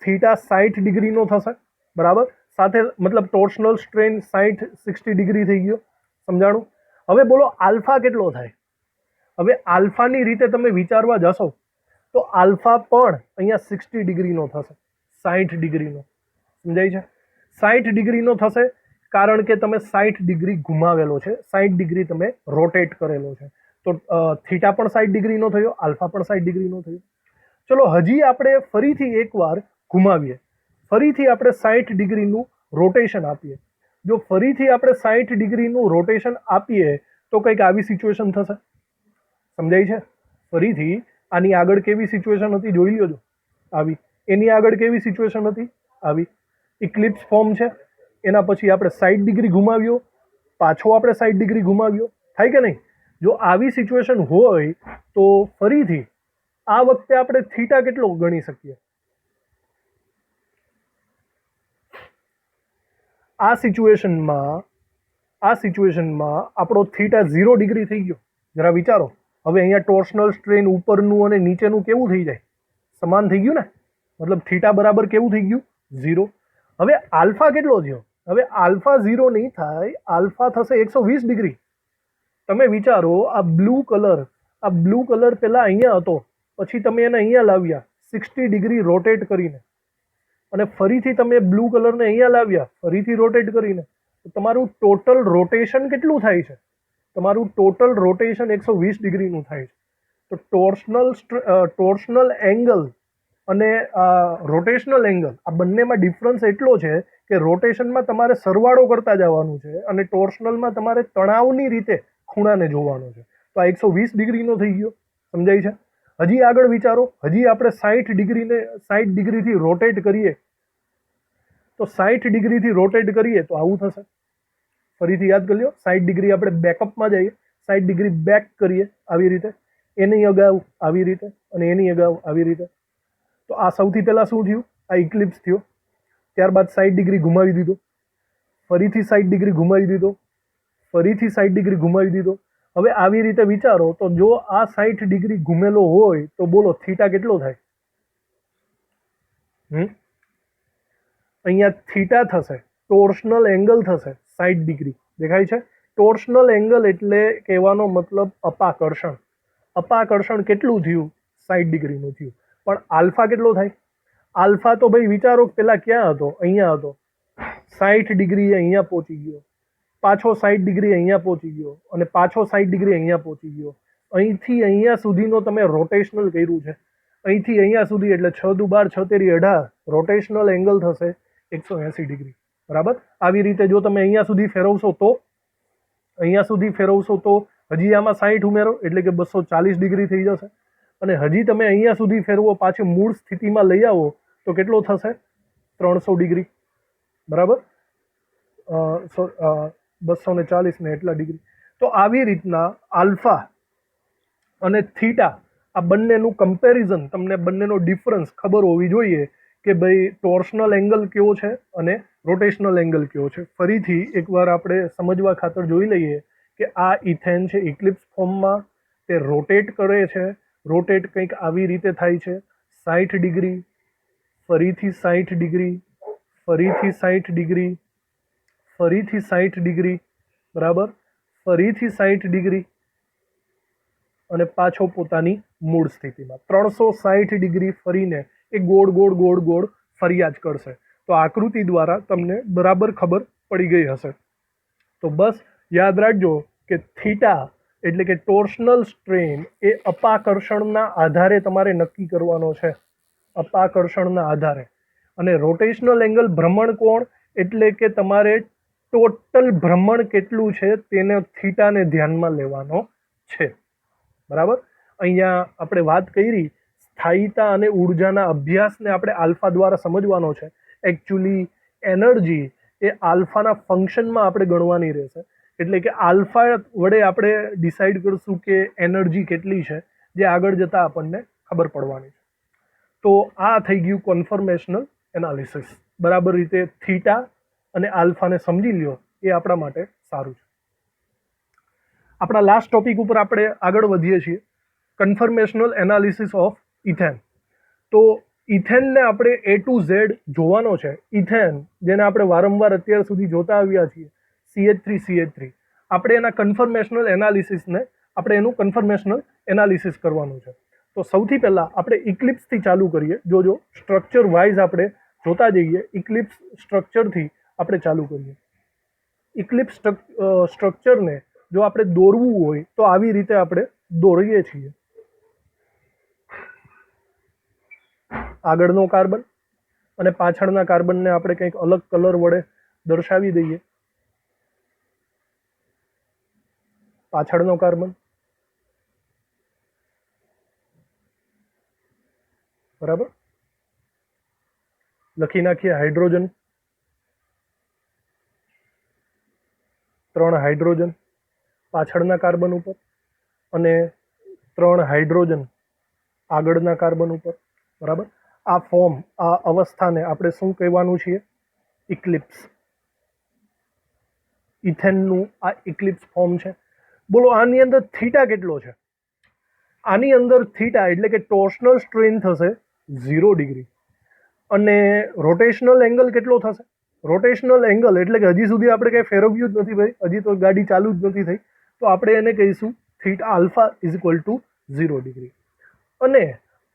થીટા 60 ડિગ્રીનો થશે. બરાબર. સાથે મતલબ ટોર્શનલ સ્ટ્રેન 60 ડિગ્રી થઈ ગયો. સમજાણું? હવે બોલો, આલ્ફા કેટલો થાય? હવે આલ્ફાની રીતે તમે વિચારવા જશો તો આલ્ફા પણ અહીંયા 60 ડિગ્રીનો થશે. 60 ડિગ્રીનો. સમજાય છે? 60 ડિગ્રીનો થશે કારણ કે તમે 60 ડિગ્રી ઘુમાવેલો છે, 60 ડિગ્રી તમે રોટેટ કરેલો છે. તો થીટા પણ 60 ડિગ્રીનો થયો, આલ્ફા પણ 60 ડિગ્રીનો થયો. ચલો, હજી આપણે ફરીથી એકવાર ઘુમાવીએ. ફરીથી આપણે 60 ડિગ્રીનું રોટેશન આપીએ. જો ફરીથી આપણે 60 ડિગ્રીનું રોટેશન આપીએ તો કંઈક આવી સિચ્યુએશન થશે. સમજાય છે? ફરીથી આની આગળ કેવી સિચ્યુએશન હતી જોઈ લ્યો. આવી. એની આગળ કેવી સિચ્યુએશન હતી? આવી. ઇક્લિપ્સ ફોર્મ છે, એના પછી આપણે 60 ડિગ્રી ઘુમાવ્યો, પાછો આપણે 60 ડિગ્રી ઘુમાવ્યો. થાય કે નહીં? જો આવી સિચ્યુએશન હોય તો ફરીથી આ વખતે આપણે થીટા કેટલો ગણી શકીએ? આ સિચ્યુએશનમાં આપણો થીટા 0 ડિગ્રી થઈ ગયો. જરા વિચારો. હવે અહીંયા ટોર્શનલ સ્ટ્રેન ઉપરનું અને નીચેનું કેવું થઈ જાય? સમાન થઈ ગયું ને? મતલબ થીટા બરાબર કેવું થઈ ગયું? 0. હવે આલ્ફા કેટલો થયો? હવે આલ્ફા 0 નહીં થાય, આલ્ફા થશે 120 ડિગ્રી. તમે વિચારો, આ બ્લુ કલર પહેલા અહીંયા હતો, પછી તમે એને અહીંયા લાવ્યા 60 ડિગ્રી રોટેટ કરીને, અને ફરીથી તમે બ્લુ કલરને અહીંયા લાવ્યા ફરીથી રોટેટ કરીને. તો તમારું ટોટલ રોટેશન કેટલું થાય છે? તમારું ટોટલ રોટેશન 120 ડિગ્રીનું થાય છે. તો ટોર્શનલ એંગલ અને રોટેશનલ એંગલ, આ બંનેમાં ડિફરન્સ એટલો છે કે રોટેશનમાં તમારે સરવાળો કરતા જવાનું છે અને ટોર્શનલમાં તમારે તણાવની રીતે ખૂણાને જોવાનો છે. તો આ 120 ડિગ્રીનો થઈ ગયો, સમજાય છે? હજી આગળ વિચારો, હજી આપણે 60 ડિગ્રીથી રોટેટ કરીએ તો 60 ડિગ્રીથી રોટેટ કરીએ તો આવું થશે. ફરીથી યાદ કરી લો, 60 ડિગ્રી આપણે બેકઅપમાં જઈએ, 60 ડિગ્રી બેક કરીએ આવી રીતે, એની અગાઉ આવી રીતે અને એની અગાઉ આવી રીતે. તો આ સૌથી પહેલાં શું થયું? આ ઇક્લિપ્સ થયો. ત્યારબાદ 60 ડિગ્રી ઘુમાવી દીધો, ફરીથી 60 ડિગ્રી ઘુમાવી દીધો, ફરીથી 60 ડિગ્રી ઘુમાવી દીધો. હવે આવી રીતે વિચારો તો જો આ 60 ડિગ્રી ઘુમેલો હોય તો બોલો થીટા કેટલો થાય? અહીંયા થીટા થશે, ટોર્શનલ એંગલ થશે 60 ડિગ્રી. દેખાય છે? ટોર્શનલ એંગલ એટલે કહેવાનો મતલબ અપાકર્ષણ. અપાકર્ષણ કેટલું થયું? 60 ડિગ્રીનું થયું. પણ આલ્ફા કેટલો થાય? આલ્ફા તો ભાઈ વિચારો પેલા ક્યાં હતો? અહીંયા હતો. 60 ડિગ્રી અહીંયા પહોંચી ગયો, પાછો 60 ડિગ્રી અહીંયા પહોંચી ગયો અને પાછો 60 ડિગ્રી અહીંયા પહોંચી ગયો. અહીંથી અહીંયા સુધીનો તમે રોટેશનલ કર્યું છે. અહીંથી અહીંયા સુધી એટલે 6 દુ 12 6 તેરી 18 રોટેશનલ એંગલ થશે 180 ડિગ્રી. બરાબર? આવી રીતે જો તમે અહીંયા સુધી ફેરવશો તો, અહીંયા સુધી ફેરવશો તો હજી આમાં 60 ઉમેરો એટલે કે 240 ડિગ્રી થઈ જશે. અને હજી તમે અહીંયા સુધી ફેરવો, પાછી મૂળ સ્થિતિમાં લઈ આવો તો કેટલો થશે? 300 ડિગ્રી. બરાબર? 240 ને એટલા ડિગ્રી. તો આવી રીતના આલ્ફા અને થીટા આ બંનેનું કમ્પેરિઝન, તમને બંનેનો ડિફરન્સ ખબર હોવી જોઈએ કે ભાઈ ટોર્શનલ એંગલ કેવો છે અને રોટેશનલ એંગલ કેવો છે. ફરીથી એકવાર આપણે સમજવા ખાતર જોઈ લઈએ કે આ ઇથેન છે ઇક્લિપ્સ ફોર્મમાં, તે રોટેટ કરે છે. રોટેટ કંઈક આવી રીતે થાય છે, 60 ડિગ્રી, ફરીથી 60 ડિગ્રી, ફરીથી 60 ડિગ્રી, ફરીથી 60 ડિગ્રી, બરાબર, ફરીથી 60 ડિગ્રી અને પાછો પોતાની મૂળ સ્થિતિમાં 360 ડિગ્રી ફરીને એ ગોળ ગોળ ગોળ ગોળ ફર્યા જ કરશે. તો આકૃતિ દ્વારા તમને બરાબર ખબર પડી ગઈ હશે. તો બસ યાદ રાખજો કે થીટા એટલે કે ટોર્શનલ સ્ટ્રેન એ અપાકર્ષણના આધારે તમારે નક્કી કરવાનો છે, અપાકર્ષણના આધારે. અને રોટેશનલ એંગલ ભ્રમણ કોણ એટલે કે તમારે ટોટલ ભ્રમણ કેટલું છે તેને થીટાને ધ્યાનમાં લેવાનો છે. બરાબર? અહીંયા આપણે વાત કરી સ્થાયીતા અને ઉર્જાના અભ્યાસને આપણે આલ્ફા દ્વારા સમજવાનો છે. એકચ્યુઅલી એનર્જી એ આલ્ફાના ફંક્શનમાં આપણે ગણવાની રહેશે. એટલે કે આલ્ફા વડે આપણે ડિસાઈડ કરશું કે એનર્જી કેટલી છે, જે આગળ જતાં આપણને ખબર પડવાની છે. તો આ થઈ ગયું કન્ફર્મેશનલ એનાલિસિસ. બરાબર રીતે થીટા અને આલ્ફાને સમજી લ્યો એ આપણા માટે સારું છે. આપણા લાસ્ટ ટોપિક ઉપર આપણે આગળ વધીએ છીએ, કન્ફર્મેશનલ એનાલિસિસ ઓફ ઇથેન. તો ઇથેનને આપણે A to Z જોવાનો છે. ઇથેન જેને આપણે વારંવાર અત્યાર સુધી જોતા આવ્યા છીએ, CH3 આપણે એના કન્ફર્મેશનલ એનાલિસિસને આપણે એનું કન્ફર્મેશનલ એનાલિસિસ કરવાનું છે. તો સૌથી પહેલાં આપણે ઇક્લિપ્સથી ચાલુ કરીએ. જો સ્ટ્રક્ચર વાઇઝ આપણે જોતા જઈએ, ઇક્લિપ્સ સ્ટ્રક્ચરથી આપણે ચાલુ કરીએ. ઇક્લિપ્સ સ્ટ્રક્ચરને જો આપણે દોરવું હોય તો આવી રીતે આપણે દોરીએ છીએ. આગળનો કાર્બન અને પાછળના કાર્બનને આપણે કંઈક અલગ કલર વડે દર્શાવી દઈએ. પાછળનો કાર્બન, બરાબર, લખી નાખીએ હાઇડ્રોજન, 3 હાઇડ્રોજન પાછળના કાર્બન ઉપર અને 3 હાઇડ્રોજન આગળના કાર્બન ઉપર. બરાબર? આ ફોર્મ, આ અવસ્થાને આપણે શું કહેવાનું છીએ? ઇક્લિપ્સ. ઇથેનનું આ ઇક્લિપ્સ ફોર્મ છે. બોલો આની અંદર થીટા કેટલો છે? આની અંદર થીટા એટલે કે ટોર્શનલ સ્ટ્રેન થશે 0 ડિગ્રી અને રોટેશનલ એંગલ કેટલો થશે? રોટેશનલ એંગલ એટલે કે હજી સુધી આપણે કંઈ ફેરવ્યું જ નથી ભાઈ, હજી તો ગાડી ચાલુ જ નથી થઈ, તો આપણે એને કહીશું theta alpha is equal to 0 degree. અને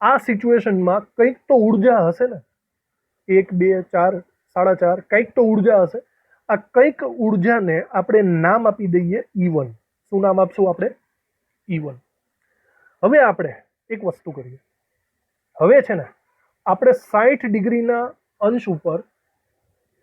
આ સિચ્યુએશનમાં કંઈક તો ઉર્જા હશે ને, 1 2 4 4.5 કંઈક તો ઉર્જા હશે. આ કંઈક ઉર્જાને આપણે નામ આપી દઈએ E1. શું નામ આપશું આપણે? E1. હવે આપણે એક વસ્તુ કરીએ. હવે છે ને આપણે 60 ડિગ્રીના અંશ ઉપર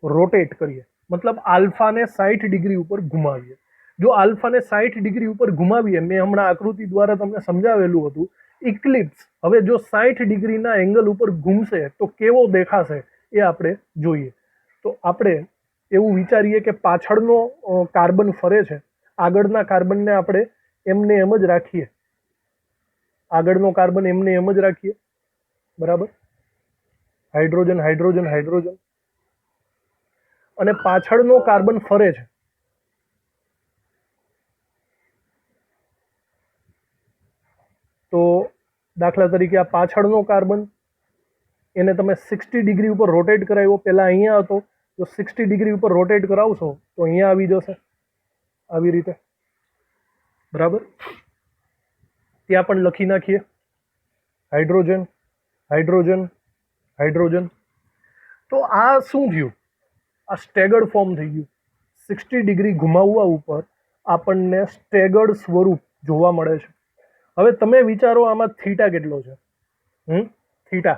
રોટેટ કરીએ, મતલબ આલ્ફાને 60 ડિગ્રી ઉપર ઘુમાવીએ. જો આલ્ફાને 60 ડિગ્રી ઉપર ઘુમાવીએ, મેં હમણાં આકૃતિ દ્વારા તમને સમજાવેલું હતું, ઇક્લિપ્સ હવે જો 60 ડિગ્રીના એંગલ ઉપર ઘૂમશે તો કેવો દેખાશે એ આપણે જોઈએ. તો આપણે એવું વિચારીએ કે પાછળનો કાર્બન ફરે છે, આગળના કાર્બનને આપણે એમને એમ જ રાખીએ, આગળનો કાર્બન એમને એમ જ રાખીએ, બરાબર, હાઇડ્રોજન હાઇડ્રોજન હાઇડ્રોજન, અને પાછળનો કાર્બન ફરે છે. તો દાખલા તરીકે આ પાછળનો કાર્બન, એને તમે 60 ડિગ્રી ઉપર રોટેટ કરાવ્યો, પહેલા અહીંયા હતો, તો 60 ડિગ્રી ઉપર રોટેટ કરાવશો તો અહીંયા આવી જશે, આવી રીતે, બરાબર. ત્યાં પણ લખી નાખીએ, હાઇડ્રોજન હાઇડ્રોજન હાઇડ્રોજન. તો આ શું થયું? આ સ્ટેગર્ડ ફોર્મ થઈ ગયું. 60 ડિગ્રી ઘુમાવવા ઉપર આપણને સ્ટેગર્ડ સ્વરૂપ જોવા મળે છે. હવે તમે વિચારો આમાં થીટા કેટલો છે? થીટા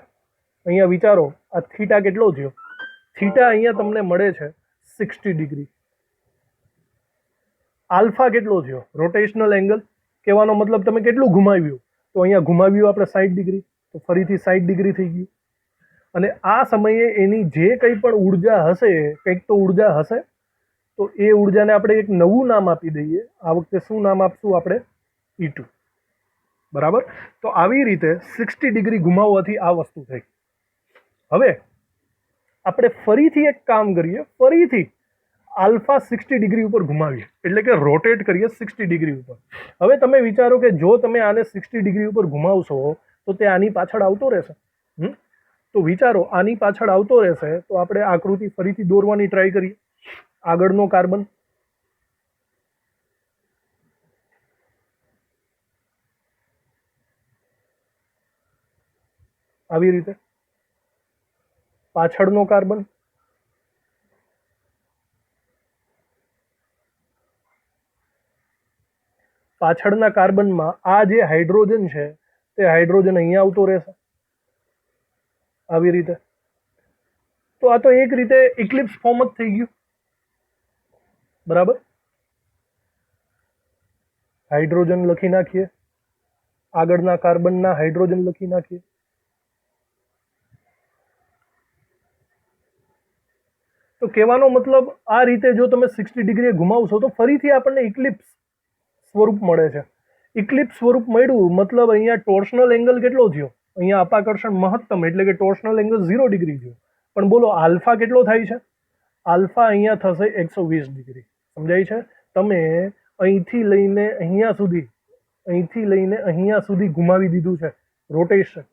અહીંયા વિચારો, આ થીટા કેટલો થયો? થીટા અહીંયા તમને મળે છે 60 ડિગ્રી. આલ્ફા કેટલો થયો? રોટેશનલ એંગલ, કહેવાનો મતલબ તમે કેટલું ઘુમાવ્યું? તો અહીંયા ઘુમાવ્યું આપણે 60 ડિગ્રી, તો ફરીથી 60 ડિગ્રી થઈ ગયું. અને આ સમયે એની જે કંઈ પણ ઉર્જા હશે, કંઈક તો ઉર્જા હશે, તો એ ઉર્જાને આપણે એક નવું નામ આપી દઈએ. આ વખતે શું નામ આપશું આપણે? E2, બરાબર. તો આવી રીતે 60 ડિગ્રી ઘુમાવવાથી આ વસ્તુ થઈ. હવે આપણે ફરીથી એક કામ કરીએ, ફરીથી આલ્ફા 60 ડિગ્રી ઉપર ઘુમાવીએ, એટલે કે રોટેટ કરીએ 60 ડિગ્રી ઉપર. હવે તમે વિચારો કે જો તમે આને 60 ડિગ્રી ઉપર ઘુમાવશો તો તે આની પાછળ આવતો રહેશે. તો વિચારો, આની પાછળ આવતો રહેશે તો આપણે આકૃતિ ફરીથી દોરવાની ટ્રાય કરીએ. આગળનો કાર્બન, આવી રીતે, પાછળનો કાર્બન, પાછળના કાર્બનમાં આ જે હાઇડ્રોજન છે તે હાઇડ્રોજન અહીંયા આવતો રહેશે, આવી રીતે. તો આ તો એક રીતે ઇક્લિપ્સ ફોર્મ જ થઈ ગયું, બરાબર. હાઇડ્રોજન લખી નાખીએ, આગળના કાર્બનના હાઇડ્રોજન લખી નાખીએ. તો કહેવાનો મતલબ આ રીતે જો તમે 60 ડિગ્રીએ ઘુમાવશો તો ફરીથી આપણને ઇક્લિપ્સ સ્વરૂપ મળે છે. ઇક્લિપ્સ સ્વરૂપ મળ્યું મતલબ અહીંયા ટોર્શનલ એંગલ કેટલો થયો? અહીંયા અપાકર્ષણ મહત્તમ, એટલે કે ટોર્શનલ એંગલ 0 ડિગ્રી થયો. પણ બોલો આલ્ફા કેટલો થાય છે? આલ્ફા અહીંયા થશે 120 ડિગ્રી. સમજાય છે? તમે અહીંથી લઈને અહીંયા સુધી, અહીંથી લઈને અહીંયા સુધી ઘુમાવી દીધું છે, રોટેશન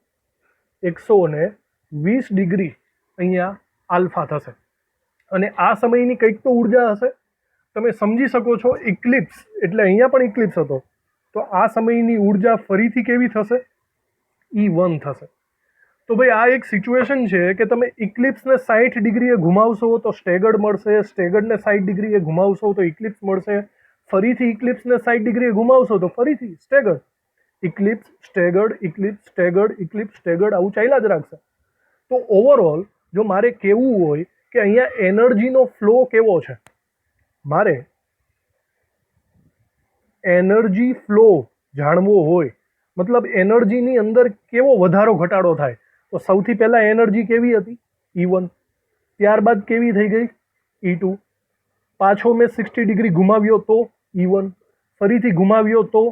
120 ડિગ્રી અહીંયા આલ્ફા થશે. અને આ સમયની કંઈક તો ઉર્જા હશે, તમે સમજી શકો છો. ઇક્લિપ્સ એટલે અહીંયા પણ ઇક્લિપ્સ હતો, તો આ સમયની ઉર્જા ફરીથી કેવી થશે? E1 થશે. તો ભાઈ આ એક સિચ્યુએશન છે કે તમે ઇક્લિપ્સને 60 ડિગ્રીએ ઘુમાવશો તો સ્ટેગર્ડ મળશે, સ્ટેગર્ડને 60 ડિગ્રીએ ઘુમાવશો તો ઇક્લિપ્સ મળશે, ફરીથી ઇક્લિપ્સને 60 ડિગ્રીએ ઘુમાવશો તો ફરીથી staggered, eclipse staggered, eclipse staggered, eclipse staggered, આવું ચાલ્યા જ રાખશે. તો ઓવરઓલ જો મારે કહેવું હોય કે અહીંયા એનર્જીનો ફ્લો કેવો છે, મારે એનર્જી ફ્લો જાણવો હોય, મતલબ એનર્જીની અંદર કેવો વધારો ઘટાડો થાય, તો સૌથી પહેલાં એનર્જી કેવી હતી? E1. ત્યારબાદ કેવી થઈ ગઈ? E2. પાછો મેં 60 ડિગ્રી ઘુમાવ્યો તો E1, ફરીથી ઘુમાવ્યો તો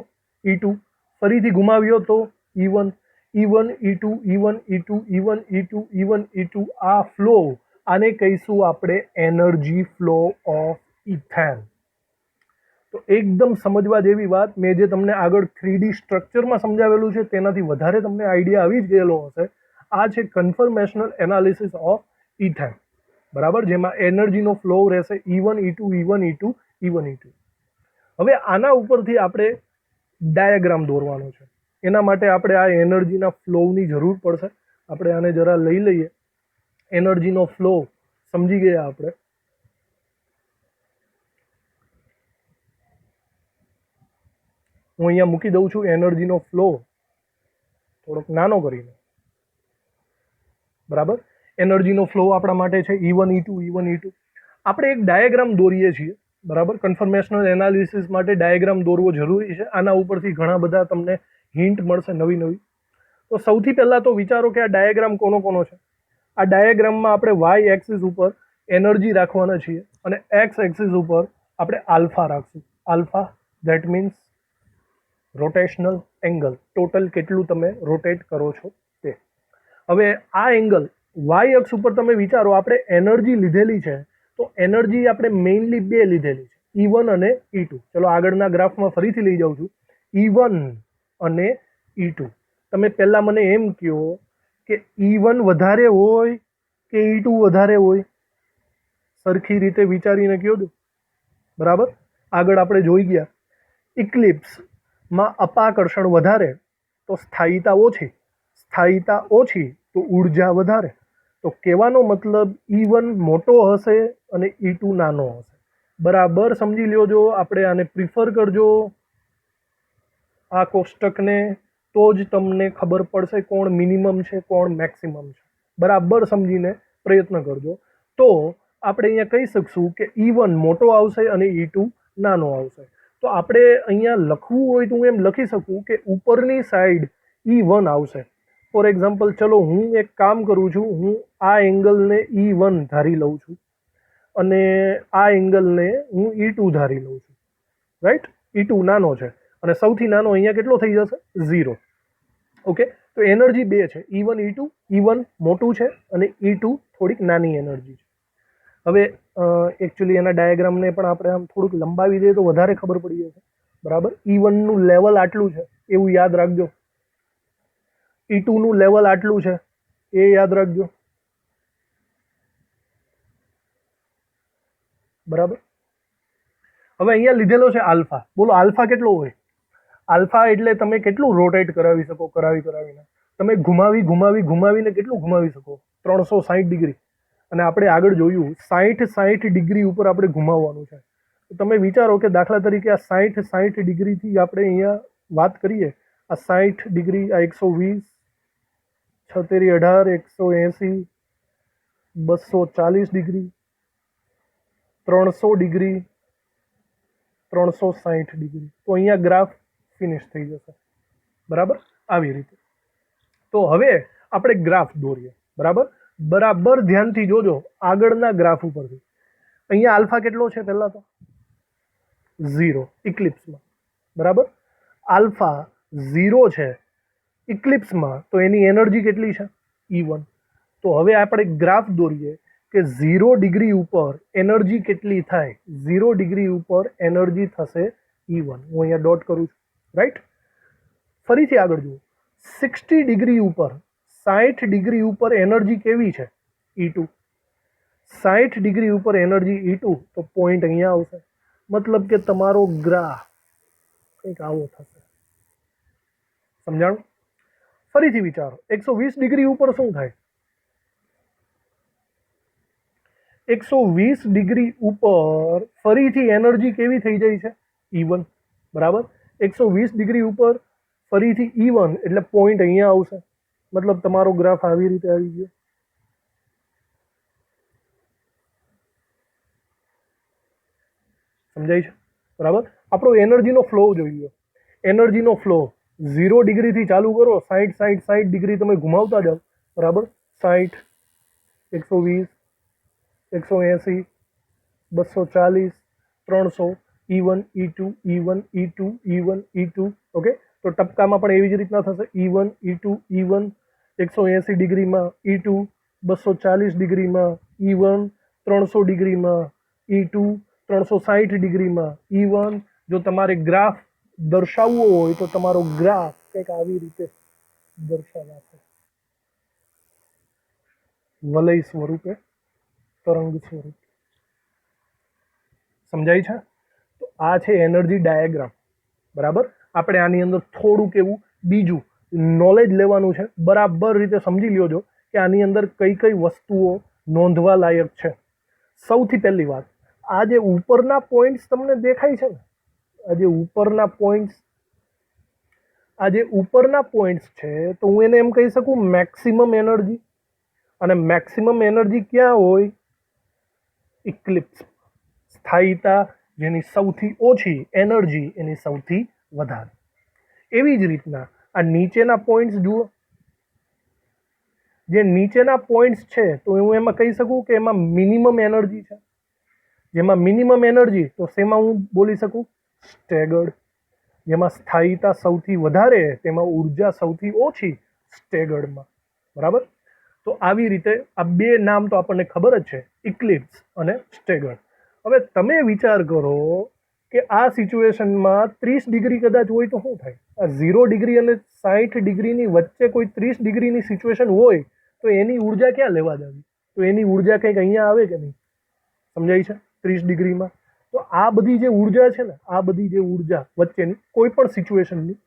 E2, ફરીથી ઘુમાવ્યો તો E1, E1 E2 E1 E2 E1 E2 E1 E2. આ ફ્લો, આને કહીશું આપણે એનર્જી ફ્લો ઓફ ઇથેન. તો એકદમ સમજવા જેવી વાત. મેં જે તમને આગળ 3D સ્ટ્રક્ચરમાં સમજાવેલું છે તેનાથી વધારે તમને આઈડિયા આવી જ ગયેલો હશે. આ છે કન્ફર્મેશનલ એનાલિસિસ ઓફ ઇથેન, બરાબર, જેમાં એનર્જીનો ફ્લો રહેશે E1 E2 E1 E2 E1 E2. હવે આના ઉપરથી આપણે ડાયાગ્રામ દોરવાનો છે. એના માટે આપણે આ એનર્જીના ફ્લોની જરૂર પડશે. આપણે આને જરા લઈ લઈએ. એનર્જીનો ફ્લો સમજી ગયા આપણે. હું અહીંયા મૂકી દઉં છું એનર્જીનો ફ્લો થોડોક નાનો કરીને. બરાબર. એનર્જીનો ફ્લો આપણા માટે છે E1 E2 E1 E2. આપણે એક ડાયાગ્રામ દોરીએ છીએ, બરાબર. કન્ફર્મેશનલ એનાલિસિસ માટે ડાયાગ્રામ દોરવો જરૂરી છે. આના ઉપરથી ઘણા બધા તમને હિન્ટ મળશે નવી નવી. તો સૌથી પહેલાં તો વિચારો કે આ ડાયાગ્રામ કોનો કોનો છે. આ ડાયાગ્રામમાં આપણે વાય એક્સિસ ઉપર એનર્જી રાખવાના છીએ અને એક્સ એક્સિસ ઉપર આપણે આલ્ફા રાખશું. Alpha that means rotational angle, total કેટલું તમે રોટેટ કરો છો તે. હવે આ એંગલ વાય અક્ષ ઉપર તમે વિચારો, આપણે એનર્જી લીધેલી છે, તો એનર્જી આપણે મેઇનલી બે લીધેલી છે, E1 અને E2. ચલો આગળના ગ્રાફમાં ફરીથી લઈ જાઉં છું. E1 અને E2. તમે પહેલા મને એમ કહો કે E1 વધારે હોય કે E2 વધારે હોય? સરખી રીતે વિચારીને કહો દો. બરાબર. આગળ આપણે જોઈ ગયા, ઇક્લિપ્સમાં અપાકર્ષણ વધારે તો સ્થાયીતા ઓછી, સ્થાયીતા ઓછી તો ઉર્જા વધારે. તો કહેવાનો મતલબ E1 મોટો હશે અને E2 નાનો હશે. બરાબર સમજી લ્યો. જો આપણે આને પ્રિફર કરજો આ કોષ્ટકને, તો જ તમને ખબર પડશે કોણ મિનિમમ છે કોણ મેક્સિમમ છે. બરાબર સમજીને પ્રયત્ન કરજો. તો આપણે અહીંયા કહી શકશું કે E1 મોટો આવશે અને E2 નાનો આવશે. તો આપણે અહીંયા લખવું હોય તો હું એમ લખી શકું કે ઉપરની સાઈડ E1 આવશે. ફોર એક્ઝામ્પલ, ચલો હું એક કામ કરું છું, હું આ એંગલને E1 ધારી લઉં છું અને આ એંગલને હું E2 ધારી લઉં છું. રાઈટ. E2 નાનો છે અને સૌથી નાનો અહીંયા કેટલો થઈ જશે? 0. ઓકે. તો એનર્જી બે છે, E1 E2. E1 મોટું છે અને E2 થોડીક નાની એનર્જી છે. હવે એકચ્યુઅલી એના ડાયાગ્રામને પણ આપણે આમ થોડુંક લંબાવી દઈએ તો વધારે ખબર પડી જશે. બરાબર. E1 નું લેવલ આટલું છે એવું યાદ રાખજો, E2 નું લેવલ આટલું છે એ યાદ રાખજો. બરાબર. હવે અહીંયા લીધેલો છે આલ્ફા. બોલો આલ્ફા કેટલો હોય? આલ્ફા એટલે તમે કેટલું રોટેટ કરાવી શકો, કરાવીને તમે ઘુમાવીને કેટલું ઘુમાવી શકો? 360 ડિગ્રી. અને આપણે આગળ જોયું 60 ડિગ્રી ઉપર આપણે ઘુમાવવાનું છે. તો તમે વિચારો કે દાખલા તરીકે આ 60 ડિગ્રીથી આપણે અહીંયા વાત કરીએ, આ 60 ડિગ્રી, આ 120, 76, 18, 180, 240 ડિગ્રી, 300 ડિગ્રી, 360 ડિગ્રી. તો અહીંયા ગ્રાફ ફિનિશ થઈ જશે. બરાબર. આવી રીતે. તો હવે આપણે ગ્રાફ દોરીએ. બરાબર. બરાબર ધ્યાનથી જોજો આગળના ગ્રાફ ઉપરથી. અહીંયા આલ્ફા કેટલો છે? પહેલા તો 0 ઇક્લિપ્સમાં. બરાબર. આલ્ફા 0 છે ઇક્લિપ્સમાં, તો એની એનર્જી કેટલી છે? E1. તો હવે આપણે ગ્રાફ દોરીએ કે 0 ડિગ્રી ઉપર એનર્જી કેટલી થાય? 0 ડિગ્રી ઉપર એનર્જી થશે E1. હું અહીંયા ડોટ કરું છું. રાઈટ. ફરીથી આગળ જુઓ, 60 ડિગ્રી ઉપર, 60 ડિગ્રી ઉપર એનર્જી કેવી છે? E2. 60 ડિગ્રી ઉપર એનર્જી E2, તો પોઈન્ટ અહીંયા આવશે. મતલબ કે તમારો ગ્રાફ કંઈક આવો થશે. સમજાણું? ફરીથી વિચારો, 120 ડિગ્રી ઉપર શું થાય? 120 ડિગ્રી ઉપર ફરીથી એનર્જી કેવી થઈ જાય છે? E1. બરાબર. 120 ડિગ્રી ઉપર ફરીથી E1 એટલે પોઈન્ટ અહીંયા આવશે. મતલબ તમારો ગ્રાફ આવી રીતે આવી ગયો. સમજાય છે? બરાબર. આપણો એનર્જીનો ફ્લો જોઈએ. એનર્જીનો ફ્લો 0 ડિગ્રીથી ચાલુ કરો, 60 ડિગ્રી તમે ઘુમાવતા જાઓ. બરાબર. 60, 120, 180, 240, 300, E1 E2 E1 E2 E1 E2. Okay. તો ટપકામાં પણ એવી જ રીતના થશે. E1 E2 E1, 180 ડિગ્રીમાં E2, 240 ડિગ્રીમાં E1, 300 ડિગ્રીમાં E2, 360 ડિગ્રીમાં E1. જો તમારે ગ્રાફ દર્શાવવો હોય તો તમારો ગ્રાફ કંઈક આવી રીતે દર્શાવાશે, વલય સ્વરૂપે, તરંગ સ્વરૂપે. સમજાય છે? તો આ છે એનર્જી ડાયાગ્રામ. બરાબર. આપણે આની અંદર થોડુંક એવું બીજું નોલેજ લેવાનું છે. બરાબર રીતે સમજી લ્યો છો કે આની અંદર કઈ કઈ વસ્તુઓ નોંધવા લાયક છે. સૌથી પહેલી વાત, આ જે ઉપરના પોઈન્ટ્સ તમને દેખાય છે ને, આ જે ઉપરના પોઈન્ટ્સ છે, તો હું એને એમ કહી શકું મેક્સિમમ એનર્જી. અને મેક્સિમમ એનર્જી ક્યાં હોય? ઇક્લિપ્સ. સ્થાયીતા જેની સૌથી ઓછી, એનર્જી એની સૌથી વધારે. એવી જ રીતના આ નીચેના પોઈન્ટ્સ જુઓ. જે નીચેના પોઈન્ટ્સ છે તો હું એમાં કહી શકું કે એમાં મિનિમમ એનર્જી છે. જેમાં મિનિમમ એનર્જી તો શેમાં હું બોલી શકું? સ્ટેગર્ડ. જેમાં સ્થાયીતા સૌથી વધારે તેમાં ઉર્જા સૌથી ઓછી, સ્ટેગર્ડમાં. બરાબર. તો આવી રીતે આ બે નામ તો આપણને ખબર જ છે, ઇક્લિપ્સ અને સ્ટેગર્ડ. હવે તમે વિચાર કરો કે આ સિચ્યુએશનમાં 30 ડિગ્રી કદાચ હોય તો શું થાય? આ 0 ડિગ્રી અને 60 ડિગ્રીની વચ્ચે કોઈ 30 ડિગ્રીની સિચ્યુએશન હોય તો એની ઉર્જા ક્યાં લેવા જાવી? તો એની ઉર્જા કંઈક અહીંયા આવે કે નહીં? સમજાય છે? 30 ડિગ્રીમાં. તો આ બધી જે ઉર્જા છે ને, આ બધી જે ઉર્જા વચ્ચેની કોઈ પણ સિચ્યુએશનની,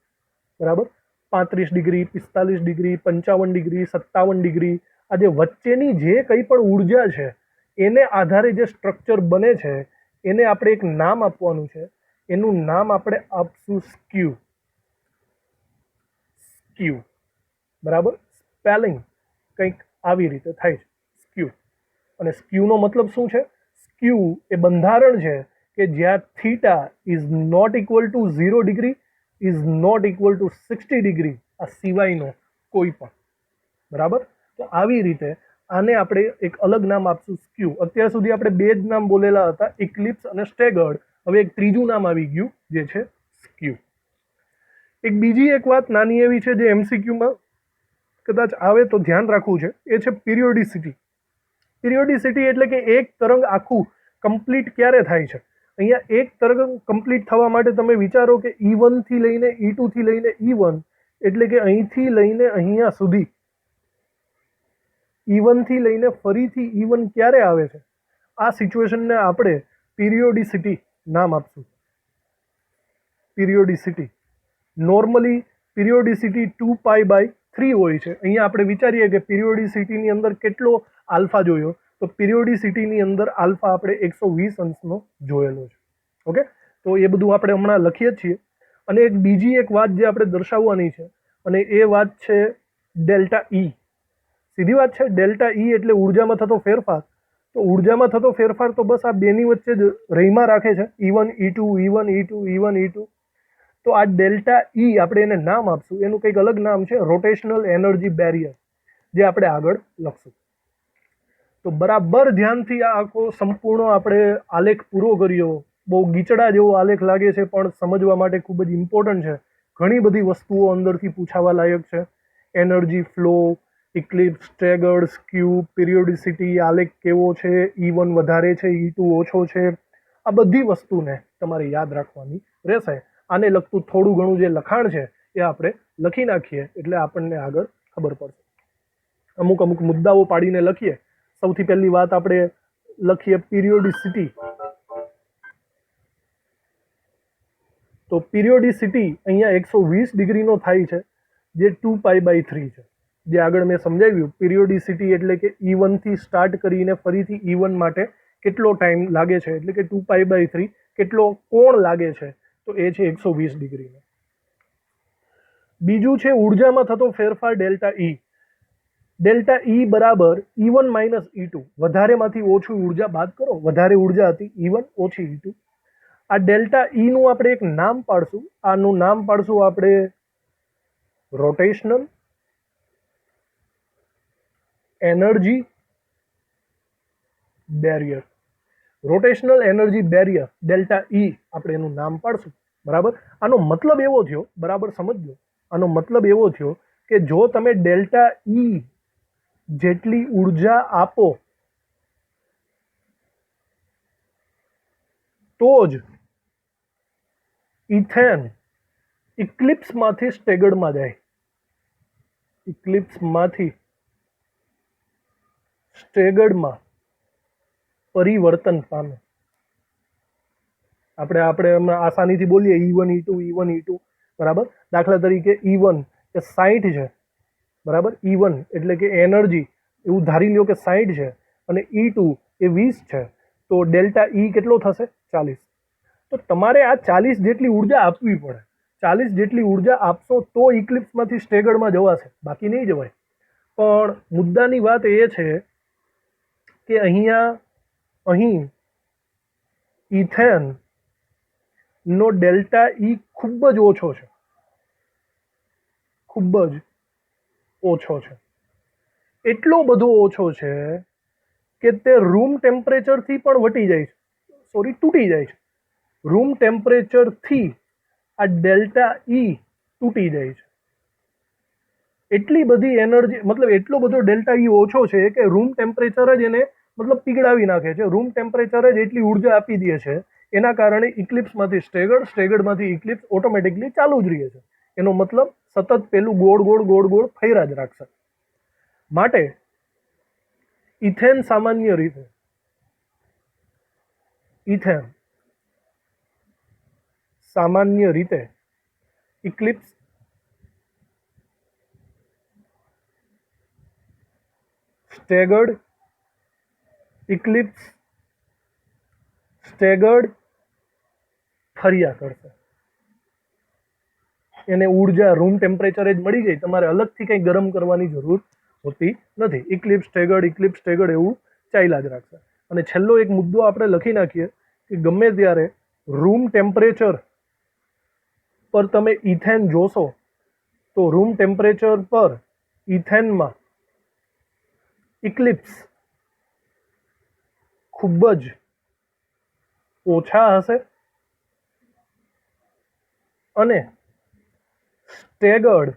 બરાબર, 35 ડિગ્રી, 45 ડિગ્રી, 55 ડિગ્રી, 57 ડિગ્રી, આ જે વચ્ચેની જે કંઈ પણ ઉર્જા છે એને આધારે જે સ્ટ્રક્ચર બને છે એને આપણે એક નામ આપવાનું છે. એનું નામ આપણે આપશું સ્ક્યુ. સ્ક્યુ. બરાબર. સ્પેલિંગ કંઈક આવી રીતે થાય છે, સ્ક્યુ. અને સ્ક્યુનો મતલબ શું છે? સ્ક્યુ એ બંધારણ છે કે જ્યાં theta is not equal to 0 degree, is not equal to 60 degree, આ સિવાયનો કોઈ પણ. બરાબર. તો આવી રીતે આને આપણે એક અલગ નામ આપશું, સ્ક્યુ. અત્યાર સુધી આપણે બે જ નામ બોલેલા હતા, ઇક્લિપ્સ અને સ્ટેગર્ડ. હવે એક ત્રીજું નામ આવી ગયું જે છે સ્ક્યુ. એક બીજી એક વાત નાની એવી છે જે MCQમાં કદાચ આવે તો ધ્યાન રાખવું છે, એ છે પિરિયોડિસિટી. પિરિયોડિસિટી એટલે કે એક તરંગ આખું કમ્પ્લીટ ક્યારે થાય છે? અહીંયા એક તરંગ કમ્પ્લીટ થવા માટે તમે વિચારો કે E1 થી લઈને E2 થી લઈને E1 એટલે કે અહીંથી લઈને અહીંયા સુધી, E1 થી લઈને ફરીથી E1 ક્યારે આવે છે? આ સિચ્યુએશનને આપણે પિરિયોડિસિટી નામ આપશું. પિરિયોડિસિટી. નોર્મલી પિરિયોડિસિટી 2π/3 હોય છે. અહીંયા આપણે વિચારીએ કે પિરિયોડિસિટીની અંદર કેટલો આલ્ફા જોયો, તો પિરિયોડિસિટીની અંદર આલ્ફા આપણે 120 અંશનો જોયેલો છે. ઓકે, તો એ બધું આપણે હમણાં લખીએ જ છીએ. અને એક બીજી એક વાત જે આપણે દર્શાવવાની છે અને એ વાત છે ડેલ્ટા E. સીધી વાત છે, ડેલ્ટા E એટલે ઉર્જામાં થતો ફેરફાર. તો ઉર્જામાં થતો ફેરફાર તો બસ આ બેની વચ્ચે જ રહીમાં રાખે છે, E1 E2 E1 E2 E1 E2. તો આ ડેલ્ટા E આપણે એને નામ આપશું, એનું કંઈક અલગ નામ છે રોટેશનલ એનર્જી બેરિયર, જે આપણે આગળ લખશું. તો બરાબર ધ્યાનથી આ આખો સંપૂર્ણ આપણે આલેખ પૂરો કર્યો. બહુ ગીચડા જેવો આલેખ લાગે છે પણ સમજવા માટે ખૂબ જ ઇમ્પોર્ટન્ટ છે. ઘણી બધી વસ્તુઓ અંદરથી પૂછાવા લાયક છે. Energy flow, eclipse, staggered, skew, periodicity, આલેખ કેવો છે, E1 વધારે છે, E2 ઓછો છે, આ બધી વસ્તુને તમારે યાદ રાખવાની રહેશે. આને લગતું થોડું ઘણું જે લખાણ છે એ આપણે લખી નાખીએ એટલે આપણને આગળ ખબર પડશે. અમુક અમુક મુદ્દાઓ પાડીને લખીએ. સૌથી પહેલી વાત આપણે લખીએ પિરિયોડિસિટી. તો પિરિયોડિસિટી અહીંયા 120 ડિગ્રીનો થાય છે, જે 2π/3 છે. જે આગળ મેં સમજાવ્યું, પિરિયોડિસિટી એટલે કે E1 થી સ્ટાર્ટ કરીને ફરીથી E1 માટે કેટલો ટાઈમ લાગે છે, એટલે કે 2π/3 કેટલો કોણ લાગે છે, તો એ છે 120 ડિગ્રીનો. બીજું છે ઉર્જામાં થતો ફેરફાર ડેલ્ટા E. ડેલ્ટા E બરાબર E1 - E2. વધારેમાંથી ઓછું ઉર્જા બાદ કરો. વધારે ઉર્જા હતી E1, ઓછી E2. આ ડેલ્ટા E નું આપણે એક નામ પાડશું. આનું નામ પાડશું આપણે rotational energy barrier. Rotational energy barrier delta E આપણે એનું નામ પાડશું. બરાબર. આનો મતલબ એવો થયો, બરાબર સમજજો, આનો મતલબ એવો થયો કે જો તમે ડેલ્ટા E જેટલી ઉર્જા આપો તો જ ઇથેન ઇક્લિપ્સમાંથી સ્ટેગર્ડમાં જાય. ઇક્લિપ્સમાંથી સ્ટેગર્ડમાં પરિવર્તન પામે. આપણે આસાનીથી બોલીએ E1 E2 E1 E2. બરાબર. દાખલા તરીકે E1 એ 60 છે. બરાબર. E1 એટલે કે એનર્જી એવું ધારી લ્યો કે 60 છે અને E2 એ 20 છે, તો ડેલ્ટા E કેટલો થશે? 40. તો તમારે આ 40 જેટલી ઉર્જા આપવી પડે. 40 જેટલી ઉર્જા આપશો તો ઇક્લિપ્સમાંથી સ્ટેગર્ડમાં જવાશે, બાકી નહીં જવાય. પણ મુદ્દાની વાત એ છે કે અહીં ઇથેનનો ડેલ્ટા ઈ ખૂબ જ ઓછો છે, ખૂબ જ ઓછો છે. એટલો બધો ઓછો છે કે તે રૂમ ટેમ્પરેચરથી પણ તૂટી જાય છે. રૂમ ટેમ્પરેચરથી આ ડેલ્ટા ઈ તૂટી જાય છે. એટલી બધી એનર્જી, મતલબ એટલો બધો ડેલ્ટા ઈ ઓછો છે કે રૂમ ટેમ્પરેચર જ એને મતલબ પીગળાવી નાખે છે. રૂમ ટેમ્પરેચર જ એટલી ઉર્જા આપી દે છે. એના કારણે ઇક્લિપ્સમાંથી સ્ટેગર્ડમાંથી ઇક્લિપ્સ ઓટોમેટિકલી ચાલુ જ રહે છે. એનો મતલબ સતત પેલું ગોળ ગોળ ફર્યા જ રાખશે. માટે ઇથેન સામાન્ય રીતે ઇક્લિપ્સ સ્ટેગર્ડ ફર્યા કરશે. એને ઉર્જા રૂમ ટેમ્પરેચરે જ મળી ગઈ, તમારે અલગથી કંઈ ગરમ કરવાની જરૂર હોતી નથી. ઇક્લિપ્સ સ્ટેગર્ડ એવું ચાલ્યા જ રાખશે. અને છેલ્લો એક મુદ્દો આપણે લખી નાખીએ કે ગમે ત્યારે રૂમ ટેમ્પરેચર પર તમે ઇથેન જોશો તો રૂમ ટેમ્પરેચર પર ઇથેનમાં ઇક્લિપ્સ ખૂબ જ ઓછા હશે અને સ્ટેગર્ડ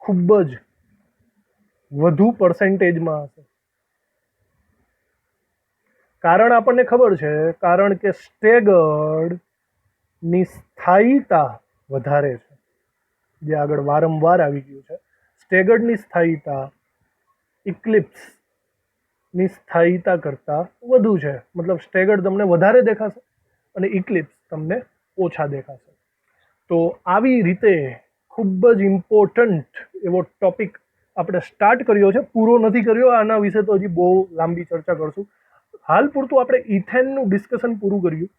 ખૂબ જ વધુ પર્સેન્ટેજમાં હશે. કારણ આપણને ખબર છે, કારણ કે સ્ટેગર્ડની સ્થાયીતા વધારે છે, જે આગળ વારંવાર આવી ગયું છે. સ્ટેગર્ડની સ્થાયીતા ઇક્લિપ્સની સ્થાયીતા કરતાં વધુ છે. મતલબ સ્ટેગર્ડ તમને વધારે દેખાશે અને ઇક્લિપ્સ તમને ઓછા દેખાશે. તો આવી રીતે ખૂબ જ ઇમ્પોર્ટન્ટ એવો ટોપિક આપણે સ્ટાર્ટ કર્યો છે. પૂરો નથી કર્યો, આના વિશે તો હજી બહુ લાંબી ચર્ચા કરશું. હાલ પૂરતું આપણે ઇથેનનું ડિસ્કશન પૂરું કર્યું.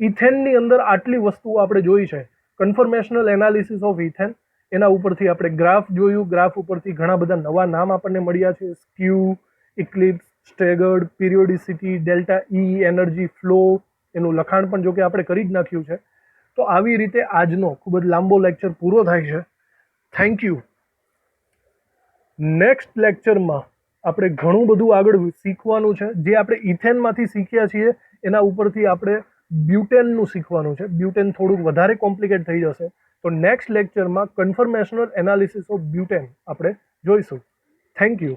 ઇથેનની અંદર આટલી વસ્તુઓ આપણે જોઈ છે. કન્ફર્મેશનલ એનાલિસિસ ઓફ ઇથેન, એના ઉપરથી આપણે ગ્રાફ જોયું. ગ્રાફ ઉપરથી ઘણા બધા નવા નામ આપણને મળ્યા છે. Skew, eclipse, staggered, periodicity, delta E, energy flow, એનું લખાણ પણ જો કે આપણે કરી જ નાખ્યું છે. તો આવી રીતે આજનો ખૂબ જ લાંબો લેક્ચર પૂરો થાય છે. Thank you. નેક્સ્ટ લેક્ચરમાં આપણે ઘણું બધું આગળ શીખવાનું છે. જે આપણે ઇથેનમાંથી શીખ્યા છીએ એના ઉપરથી આપણે બ્યુટેનનું શીખવાનું છે. બ્યુટેન થોડુંક વધારે કોમ્પ્લિકેટ થઈ જશે. તો નેક્સ્ટ લેક્ચરમાં કન્ફર્મેશનલ એનાલિસિસ ઓફ બ્યુટેન આપણે જોઈશું. Thank you.